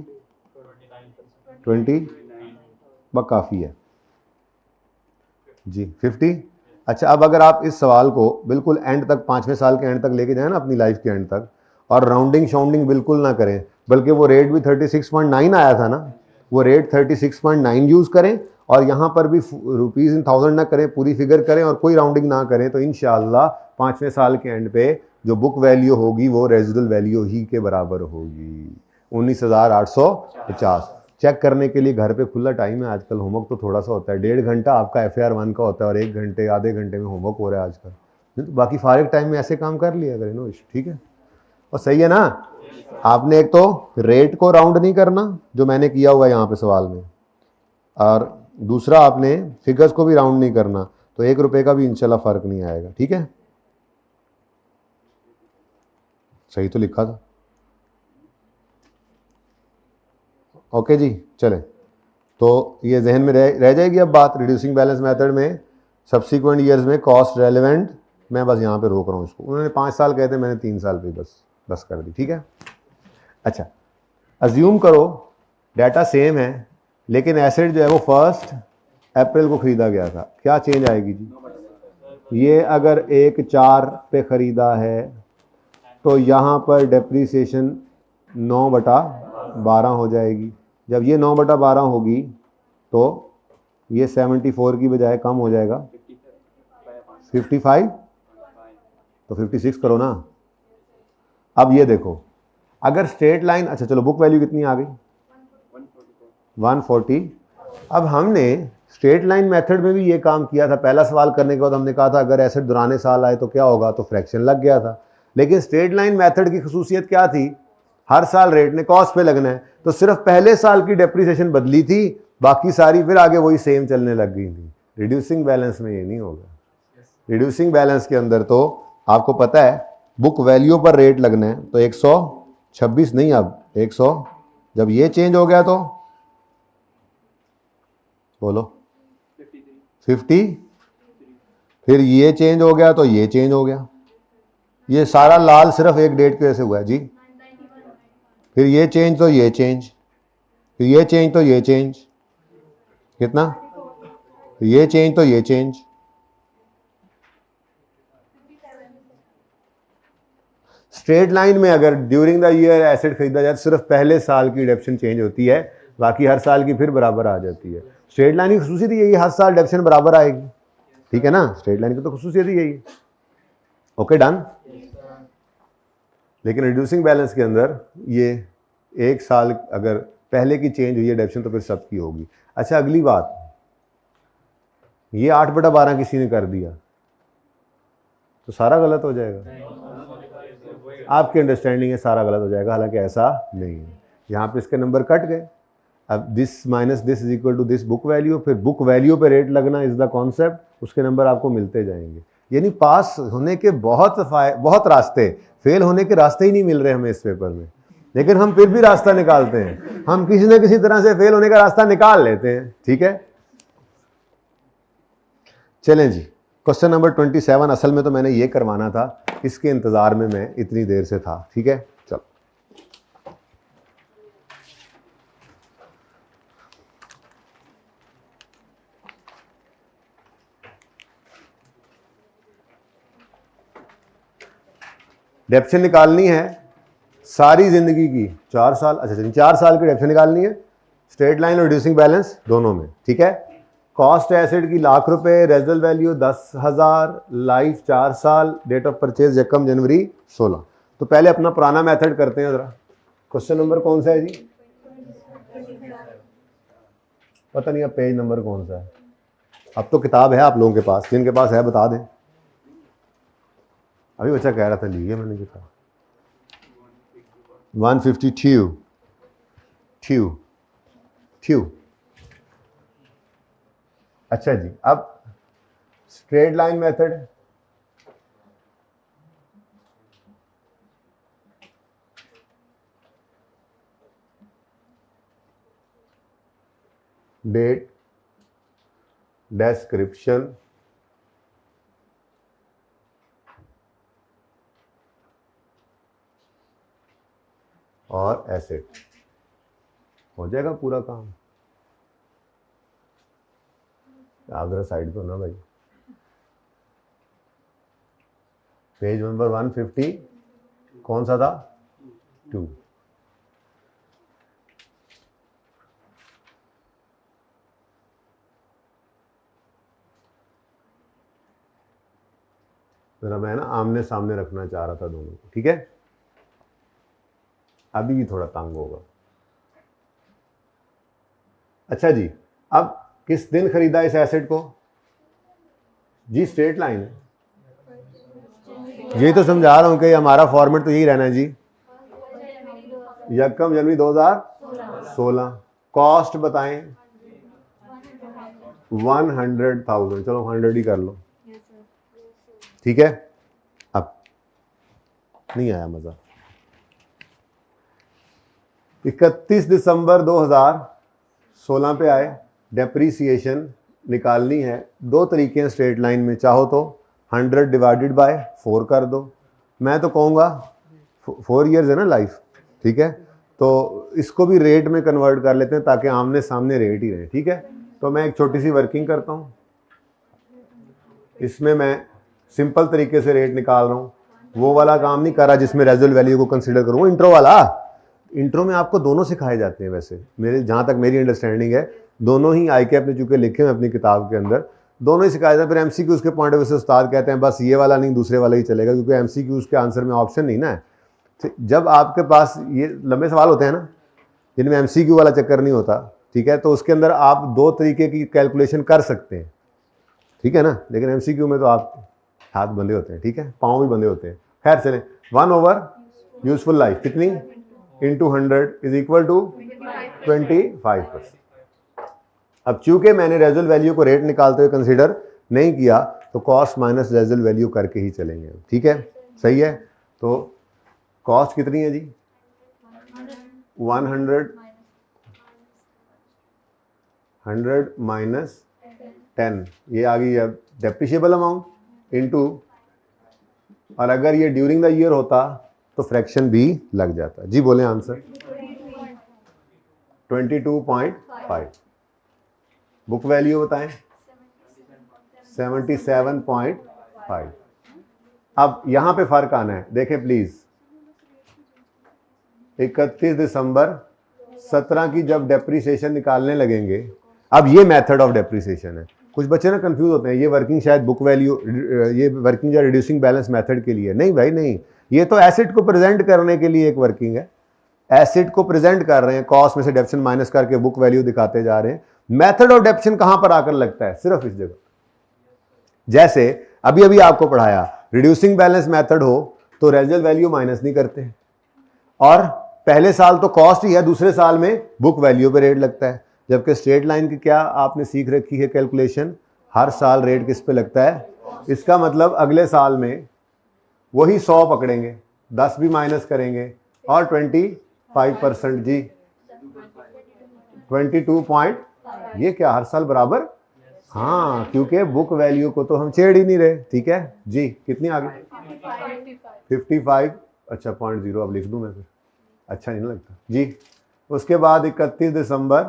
20 बस काफ़ी है जी। 50। अच्छा, अब अगर आप इस सवाल को बिल्कुल एंड तक, 5वें साल के एंड तक लेके जाए ना, अपनी लाइफ के एंड तक, और राउंडिंग शाउंडिंग बिल्कुल ना करें, बल्कि वो रेट भी 36.9 आया था ना, वो रेट 36.9 यूज़ करें, और यहाँ पर भी रुपीज़ इन 1000 ना करें, पूरी फिगर करें और कोई राउंडिंग ना करें, तो इंशाल्लाह 5वें साल के एंड पे जो बुक वैल्यू होगी वो रेजिडुअल वैल्यू ही के बराबर होगी, 19,850। चेक करने के लिए घर पे खुला टाइम है आजकल, होमवर्क तो थोड़ा सा होता है, 1.5 घंटा आपका FAR 1 का होता है और 1 घंटे आधे घंटे में होमवर्क हो रहा है आजकल, तो बाकी फारिग टाइम में ऐसे काम कर लिया करें, नो इशू, ठीक है। और सही है ना, आपने एक तो रेट को राउंड नहीं करना जो मैंने किया हुआ है यहाँ पे सवाल में, और दूसरा आपने फिगर्स को भी राउंड नहीं करना, तो 1 रुपये का भी इंशाल्लाह फर्क नहीं आएगा, ठीक है। सही तो लिखा था, ओके जी। चले, तो ये जहन में रह जाएगी अब बात। रिड्यूसिंग बैलेंस मेथड में सब्सिक्वेंट ईयर्स में कॉस्ट रेलेवेंट, मैं बस यहाँ पे रोक रहा हूँ इसको। उन्होंने 5 साल कहते, मैंने 3 साल पे बस कर दी, ठीक है। अच्छा, अज्यूम करो डाटा सेम है, लेकिन एसेट जो है वो 1 अप्रैल को खरीदा गया था। क्या चेंज आएगी जी? ये अगर 1/4 पे ख़रीदा है तो यहाँ पर डेप्रीसिएशन 9/12 हो जाएगी। जब ये 9/12 होगी तो ये 74 की बजाय कम हो जाएगा 55, तो 56 करो ना। अब ये देखो, अगर स्ट्रेट लाइन, अच्छा चलो बुक वैल्यू कितनी आ गई? 140। अब हमने स्ट्रेट लाइन मेथड में भी ये काम किया था। पहला सवाल करने के बाद हमने कहा था अगर एसेट दुराने साल आए तो क्या होगा, तो फ्रैक्शन लग गया था। लेकिन स्ट्रेट लाइन मेथड की खसूसियत क्या थी? हर साल रेट ने कॉस्ट पे लगना है, तो सिर्फ पहले साल की डेप्रीसिएशन बदली थी, बाकी सारी फिर आगे वही सेम चलने लग गई थी। रिड्यूसिंग बैलेंस में ये नहीं होगा। रिड्यूसिंग बैलेंस के अंदर तो आपको पता है बुक वैल्यू पर रेट लगना है, तो 126 नहीं, अब 100। जब ये चेंज हो गया तो बोलो 50, फिर ये चेंज हो गया तो ये चेंज हो गया। ये सारा लाल सिर्फ एक डेट की वजह से हुआ है जी। फिर ये चेंज तो ये चेंज, फिर ये चेंज तो ये चेंज, कितना? ये चेंज तो ये चेंज। स्ट्रेट लाइन में अगर ड्यूरिंग द ईयर एसेट खरीदा जाए तो सिर्फ पहले साल की डेप्शन चेंज होती है, बाकी हर साल की फिर बराबर आ जाती है। स्ट्रेट लाइन की खसूसियत यही, हर साल डेप्शन बराबर आएगी, ठीक है ना। स्ट्रेट लाइन की तो खसूसियत ही यही। Okay done. लेकिन रिड्यूसिंग बैलेंस के अंदर ये 1 साल अगर पहले की चेंज हुई है डेप्शन तो फिर सबकी होगी। अच्छा अगली बात, ये 8/12 किसी ने कर दिया तो सारा गलत हो जाएगा। आपकी अंडरस्टैंडिंग है सारा गलत हो जाएगा, हालांकि ऐसा नहीं है। यहाँ पे इसके नंबर कट गए। अब this minus this is equal to this book value, फिर बुक वैल्यू पे रेट लगना इज द कॉन्सेप्ट, उसके नंबर आपको मिलते जाएंगे। यानी पास होने के बहुत रास्ते, फेल होने के रास्ते ही नहीं मिल रहे हमें इस पेपर में, लेकिन हम फिर भी रास्ता निकालते हैं। हम किसी न किसी तरह से फेल होने का रास्ता निकाल लेते हैं, ठीक है। चलें जी, क्वेश्चन नंबर 27। असल में तो मैंने ये करवाना था, इसके इंतजार में मैं इतनी देर से था, ठीक है। चलो डेप्शन निकालनी है सारी जिंदगी की, 4 साल। अच्छा चलिए 4 साल की डेप्शन निकालनी है, स्ट्रेट लाइन और रिड्यूसिंग बैलेंस दोनों में, ठीक है। कॉस्ट एसेट की ₹1,00,000, रेजल वैल्यू 10,000, लाइफ 4 साल, डेट ऑफ परचेज 1 जनवरी 16। तो पहले अपना पुराना मेथड करते हैं जरा। क्वेश्चन नंबर कौन सा है जी? पता नहीं अब पेज नंबर कौन सा है। अब तो किताब है आप लोगों के पास, जिनके पास है बता दें। अभी बच्चा कह रहा था लीजिए, मैंने किताब 152। अच्छा जी, अब straight line method, date, description, और एसेट, हो जाएगा पूरा काम। आप जरा साइड पे हो ना भाई। पेज नंबर 150 कौन सा था? 2। जरा मैं ना आमने सामने रखना चाह रहा था दोनों को, ठीक है। अभी भी थोड़ा तंग होगा। अच्छा जी, अब किस दिन खरीदा इस एसेट को? जी स्ट्रेट लाइन है, यही तो समझा रहा हूं कि हमारा फॉर्मेट तो यही रहना है जी। 1 जनवरी 2016। कॉस्ट बताएं 100,000, चलो 100 ही कर लो, ठीक है। अब नहीं आया मजा। 31 दिसंबर 2000 16 पे आए, डेप्रीसिएशन निकालनी है। दो तरीके हैं स्ट्रेट लाइन में, चाहो तो 100 डिवाइडेड बाय 4 कर दो, मैं तो कहूँगा 4 ईयर्स है ना लाइफ, ठीक है, तो इसको भी रेट में कन्वर्ट कर लेते हैं ताकि आमने सामने रेट ही रहे, ठीक है। तो मैं एक छोटी सी वर्किंग करता हूँ, इसमें मैं सिंपल तरीके से रेट निकाल रहा हूँ, वो वाला काम नहीं कर रहा जिसमें रेजुअल वैल्यू को कंसीडर करूँ। इंट्रो वाला, इंट्रो में आपको दोनों सिखाए जाते हैं, वैसे मेरे जहाँ तक मेरी अंडरस्टैंडिंग है दोनों ही ICAP ने चूँकि लिखे हैं अपनी किताब के अंदर, दोनों ही सिखाए जाते हैं। फिर MCQ के पॉइंट ऑफ व्यू से उस्ताद कहते हैं बस ये वाला नहीं दूसरे वाला ही चलेगा, क्योंकि MCQ के आंसर में ऑप्शन नहीं ना है। जब आपके पास ये लंबे सवाल होते हैं ना जिनमें MCQ वाला चक्कर नहीं होता, ठीक है, तो उसके अंदर आप दो तरीके की कैलकुलेशन कर सकते हैं, ठीक है ना, लेकिन MCQ में तो आप हाथ बंधे होते हैं, ठीक है, पाँव भी बंधे होते हैं। खैर चलें, 1 ओवर यूजफुल लाइफ कितनी इंटू 100 इज इक्वल टू 25%। अब चूंकि मैंने रेजुअल वैल्यू को रेट निकालते हुए कंसीडर नहीं किया तो कॉस्ट माइनस रेजुअल वैल्यू करके ही चलेंगे, ठीक है, सही है। तो कॉस्ट कितनी है जी, 100 माइनस 10, ये आ गई अब डेप्रिशिएबल अमाउंट इनटू, और अगर ये ड्यूरिंग द ईयर होता तो फ्रैक्शन भी लग जाता। जी बोले आंसर 22.5। बुक वैल्यू बताएं 77.5। अब यहां पे फर्क आना है, देखें प्लीज, 31 दिसंबर 17 की जब डेप्रीसिएशन निकालने लगेंगे, अब ये मेथड ऑफ डेप्रीसिएशन है। कुछ बच्चे ना कंफ्यूज होते हैं, ये वर्किंग शायद बुक वैल्यू, ये वर्किंग या रिड्यूसिंग बैलेंस मेथड के लिए, नहीं भाई नहीं, ये तो एसेट को प्रेजेंट करने के लिए एक वर्किंग है। एसेट को प्रेजेंट कर रहे हैं, कॉस्ट में से डेप्शन माइनस करके बुक वैल्यू दिखाते जा रहे हैं। मेथड ऑफ डेप्शन कहां पर आकर लगता है, सिर्फ इस जगह। जैसे अभी अभी आपको पढ़ाया, रिड्यूसिंग बैलेंस मेथड हो तो रेजुअल वैल्यू माइनस नहीं करते, और पहले साल तो कॉस्ट ही है, दूसरे साल में बुक वैल्यू पे रेट लगता है। जबकि स्ट्रेट लाइन की क्या आपने सीख रखी है कैलकुलेशन, हर साल रेट किस पे लगता है। इसका मतलब अगले साल में वही 100 पकड़ेंगे, 10 भी माइनस करेंगे और 25%। जी 22 ये क्या हर साल बराबर, हाँ, क्योंकि बुक वैल्यू को तो हम छेड़ ही नहीं रहे, ठीक है जी। कितनी आ गई 55, अच्छा 0.0 अब लिख दूं मैं, फिर अच्छा नहीं लगता जी। उसके बाद 31 दिसंबर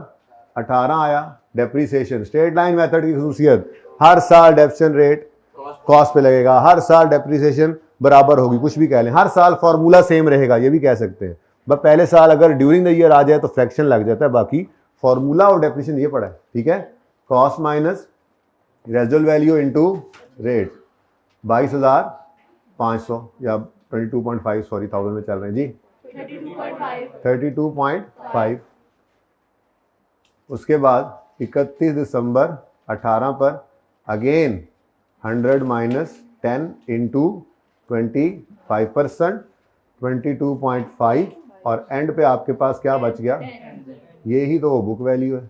18 आया, डेप्रीसिएशन, स्ट्रेट लाइन मेथड की खसूसियत, हर साल डेप्शन रेट कॉस्ट पे लगेगा, हर साल डेप्रीसिएशन बराबर होगी, कुछ भी कह लें, हर साल फॉर्मूला सेम रहेगा, ये भी कह सकते हैं। बस पहले साल अगर ड्यूरिंग द ईयर आ जाए तो फ्रैक्शन लग जाता है, बाकी फॉर्मूला और डेप्रिसिएशन ये पड़ा है, ठीक है। Cost minus रेजुअल value into rate 22,500 या 22.5, सॉरी 1000 में चल रहे हैं जी, 32.5। उसके बाद 31 दिसंबर 18 पर अगेन 100 माइनस 10 इंटू 25%, 22.5, और एंड पे आपके पास क्या बच गया, यही तो बुक वैल्यू है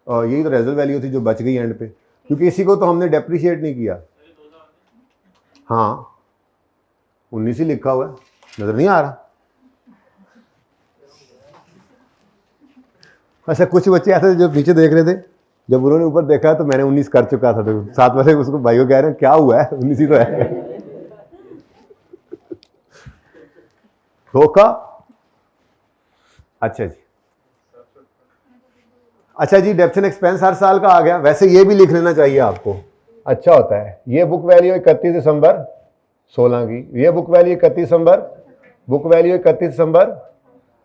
और यही तो रेजुअल वैल्यू थी जो बच गई एंड पे, क्योंकि इसी को तो हमने डेप्रिशिएट नहीं किया। हाँ 19 ही लिखा हुआ है, नजर नहीं आ रहा। अच्छा कुछ बच्चे ऐसे थे जो पीछे देख रहे थे, जब उन्होंने ऊपर देखा तो मैंने 19 कर चुका था, तो साथ वाले उसको भाइयों कह रहे हैं क्या हुआ है, 19 ही तो है। धोखा। अच्छा जी, अच्छा जी, डेप्शन एक्सपेंस हर साल का आ गया, वैसे ये भी लिख लेना चाहिए आपको, अच्छा होता है। ये बुक वैल्यू 31 दिसंबर 16 की, ये बुक वैल्यू 31 दिसंबर, बुक वैल्यू 31 दिसंबर,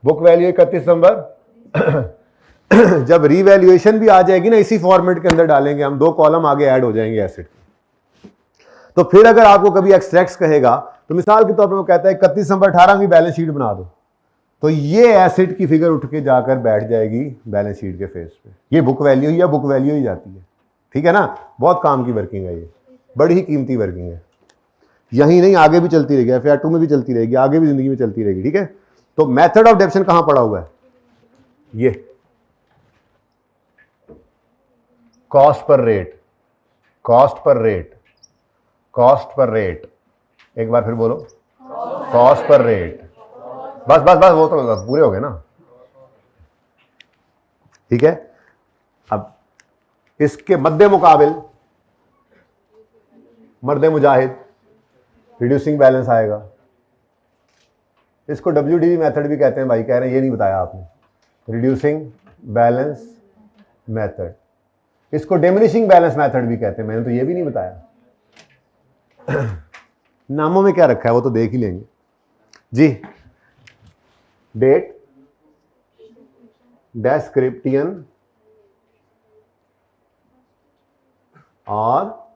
बुक वैल्यू 31 दिसंबर। जब रीवैल्यूएशन भी आ जाएगी ना, इसी फॉर्मेट के अंदर डालेंगे हम, 2 कॉलम आगे ऐड हो जाएंगे एसेट। तो फिर अगर आपको कभी एक्सट्रैक्ट्स कहेगा तो मिसाल के तौर पर वो कहता है 31 दिसंबर 18 की बैलेंस शीट बना दो, तो ये एसेट की फिगर उठ के जाकर बैठ जाएगी बैलेंस शीट के फेस पे, ये बुक वैल्यू ही या बुक वैल्यू ही जाती है, ठीक है ना। बहुत काम की वर्किंग है ये, बड़ी ही कीमती वर्किंग है, यही नहीं आगे भी चलती रहेगी, FAR 2 में भी चलती रहेगी, आगे भी जिंदगी में चलती रहेगी, ठीक है। तो मेथड ऑफ डेप्शन कहां पड़ा हुआ है, ये cost per rate, cost per rate, cost per rate, एक बार फिर बोलो, कॉस्ट पर रेट, बस बस बस वो तो पूरे हो गए ना, ठीक है। अब इसके मद्दे मुकाबिल मर्द मुजाहिद रिड्यूसिंग बैलेंस आएगा। इसको WDB मेथड भी कहते हैं भाई, कह रहे हैं ये नहीं बताया आपने, रिड्यूसिंग बैलेंस मेथड। इसको डिमिनिशिंग बैलेंस मेथड भी कहते हैं, मैंने तो ये भी नहीं बताया। नामों में क्या रखा है वो तो देख ही लेंगे जी। डेट, डेस्क्रिप्टियन और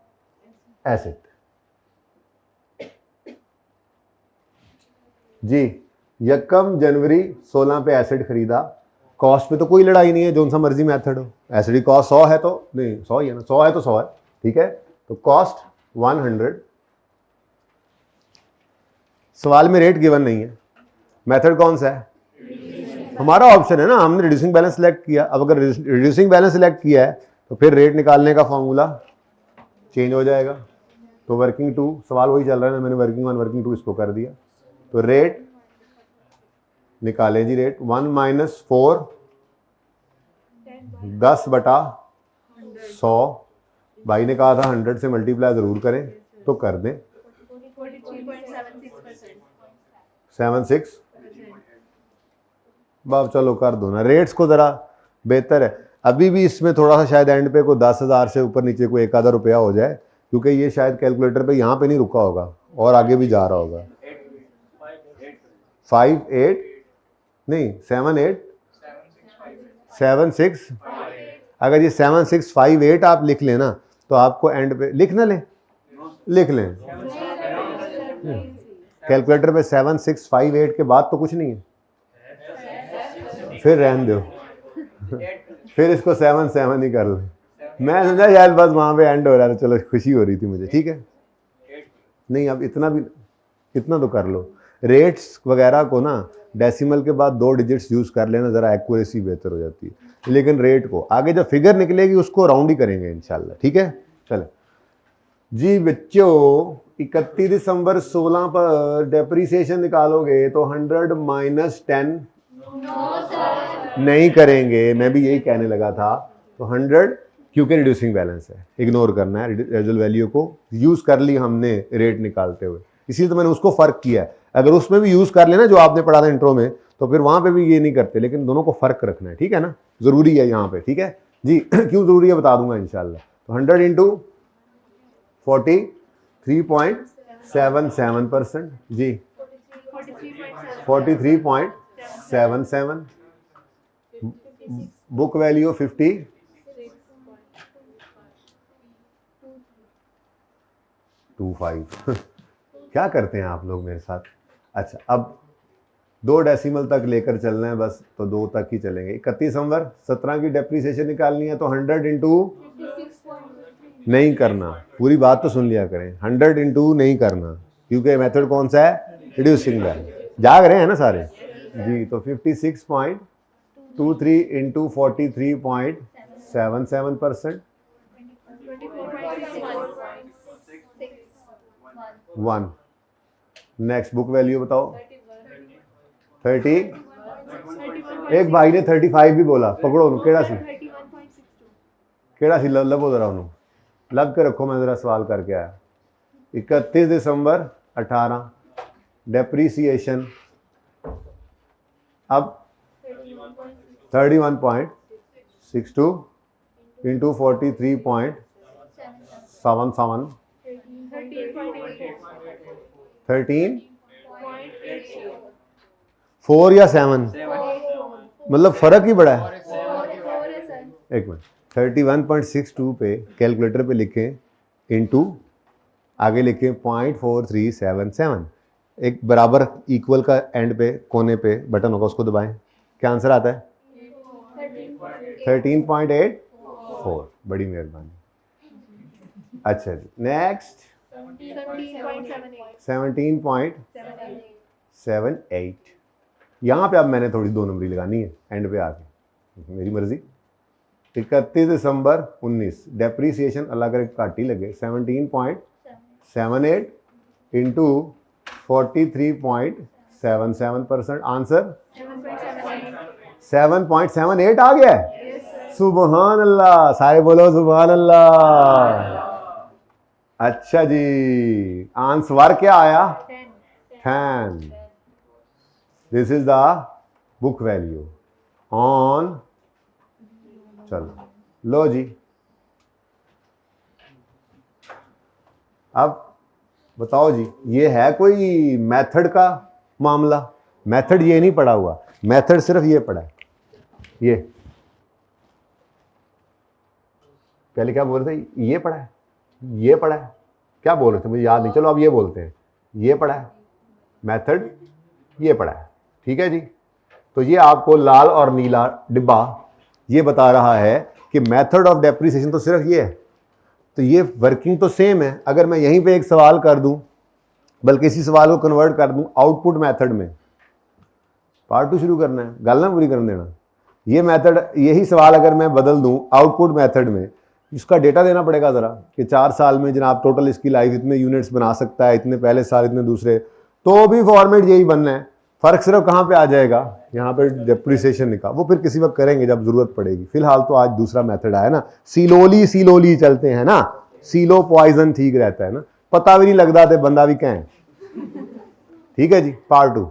एसेट जी। 1 जनवरी 16 पे एसेट खरीदा, कॉस्ट पे तो कोई लड़ाई नहीं है, जो सा मर्जी मेथड हो। एसिड की कॉस्ट 100 है तो नहीं, 100 ही है ना, 100 है तो 100 है, ठीक है। तो कॉस्ट 100, सवाल में रेट गिवन नहीं है, मेथड कौन सा है, हमारा ऑप्शन है ना, हमने रिड्यूसिंग बैलेंस सिलेक्ट किया। अब अगर रिड्यूसिंग बैलेंस सिलेक्ट किया है तो फिर रेट निकालने का फॉर्मूला चेंज हो जाएगा। तो वर्किंग 2, सवाल वही चल रहा है ना, मैंने वर्किंग 1 वर्किंग 2 इसको कर दिया। तो रेट निकालें जी, रेट 1 - 4 10/100, भाई ने कहा था 100 से मल्टीप्लाई जरूर करें, तो कर दें 76। बाप चलो कर दो ना, रेट्स को ज़रा बेहतर है। अभी भी इसमें थोड़ा सा शायद एंड पे कोई 10,000 से ऊपर नीचे कोई 1 आधा रुपया हो जाए, क्योंकि ये शायद कैलकुलेटर पे यहाँ पे नहीं रुका होगा और आगे भी जा रहा होगा। 58 नहीं 76, अगर ये 7658 आप लिख लेना तो आपको एंड पे लिख लें कैलकुलेटर पे 7658 के बाद तो कुछ नहीं है, फिर रहने दो फिर इसको 7 ही कर लें। मैं समझा शायद बस वहाँ पे एंड हो रहा था, चलो खुशी हो रही थी मुझे, ठीक है। नहीं अब इतना तो कर लो। रेट्स वगैरह को ना डेसिमल के बाद 2 डिजिट्स यूज़ कर लेना, ज़रा एक्यूरेसी बेहतर हो जाती है। लेकिन रेट को आगे जब फिगर निकलेगी उसको राउंड ही करेंगे इंशाल्लाह, ठीक है। चलो जी बच्चों, 31 दिसंबर 16 पर डेप्रीसिएशन निकालोगे तो 100 - 10 नहीं करेंगे, मैं भी यही कहने लगा था। तो 100 क्योंकि रिड्यूसिंग बैलेंस है, इग्नोर करना है, रेजुअल वैल्यू को यूज़ कर ली हमने रेट निकालते हुए, इसीलिए तो मैंने उसको फ़र्क किया है। अगर उसमें भी यूज़ कर लेना जो आपने पढ़ा था इंट्रो में, तो फिर वहाँ पे भी ये नहीं करते, लेकिन दोनों को फ़र्क रखना है, ठीक है ना, ज़रूरी है यहाँ पे, ठीक है जी। क्यों ज़रूरी है बता दूंगा इंशाल्लाह। तो 100 × 43.77% जी, 43.77, बुक वैल्यू 50.25 क्या करते हैं आप लोग मेरे साथ। अच्छा अब 2 डेसिमल तक लेकर चलना है बस, तो 2 तक ही चलेंगे। 31 दिसंबर 17 की डेप्रीसिएशन निकालनी है तो 100 × नहीं करना, पूरी बात तो सुन लिया करें, 100 × नहीं करना, क्योंकि मेथड कौन सा है, रिड्यूसिंग बैलेंस। जाग रहे हैं ना सारे जी। तो 56.23 × 43.77%, 1। नेक्स्ट बुक वैल्यू बताओ 30, एक भाई ने 35 भी बोला, पकड़ो केड़ा सी लबो जरा उन्होंने लब के रखो, मैं जरा सवाल करके आया। 31 दिसंबर 18 डेप्रीसिएशन, अब 31.62 × 43.77, 13 4 या 7, मतलब फर्क ही बड़ा है। एक मिनट, 31.62 पे कैलकुलेटर पे लिखें इनटू, आगे लिखें 0.4377, एक बराबर इक्वल का एंड पे कोने पे बटन होगा, उसको दबाएं, क्या आंसर आता है 13.84। बड़ी मेहरबानी। अच्छा जी नेक्स्ट 17.78। यहाँ पे अब मैंने थोड़ी 2 नंबरी लगानी है एंड पे आके, मेरी मर्जी। 31 दिसंबर 19 डेप्रीसिएशन अल्लाह करे घट ही लगे, 17.78 × 43.77%, आंसर 7.78 आ गया है। सुबहान अल्लाह, सारे बोलो सुबहान अल्लाह। अच्छा जी, आंसर क्या आया? 10। This is the book value on, चलो लो जी। अब बताओ जी, ये है कोई मेथड का मामला? मेथड ये नहीं पढ़ा हुआ, मेथड सिर्फ ये पढ़ा है। ये पहले क्या बोल रहे थे? ये पढ़ा है, ये पढ़ा है, क्या बोल रहे थे मुझे याद नहीं, चलो अब ये बोलते हैं। ये पढ़ा है मेथड, ये पढ़ा है, ठीक है जी। तो ये आपको लाल और नीला डिब्बा ये बता रहा है कि मेथड ऑफ डेप्रिसिएशन तो सिर्फ ये है। तो ये वर्किंग तो सेम है। अगर मैं यहीं पे एक सवाल कर दूं, बल्कि इसी सवाल को कन्वर्ट कर दूं आउटपुट मेथड में, पार्ट 2 शुरू करना है, गल ना पूरी करने देना। ये मेथड, यही सवाल अगर मैं बदल दूं आउटपुट मेथड में, इसका डेटा देना पड़ेगा ज़रा कि 4 साल में जनाब टोटल इसकी लाइफ इतने यूनिट्स बना सकता है, इतने पहले साल, इतने दूसरे, तो भी फॉर्मेट यही बनना है। फ़र्क सिर्फ कहाँ पे आ जाएगा, यहाँ पे डेप्रिसिएशन का, वो फिर किसी वक्त करेंगे जब ज़रूरत पड़ेगी। फिलहाल तो आज दूसरा मेथड आया ना, सीलोली चलते हैं ना, सीलो पॉइजन ठीक रहता है ना, पता भी नहीं लगता तो बंदा भी कहें। ठीक है जी, पार्ट 2।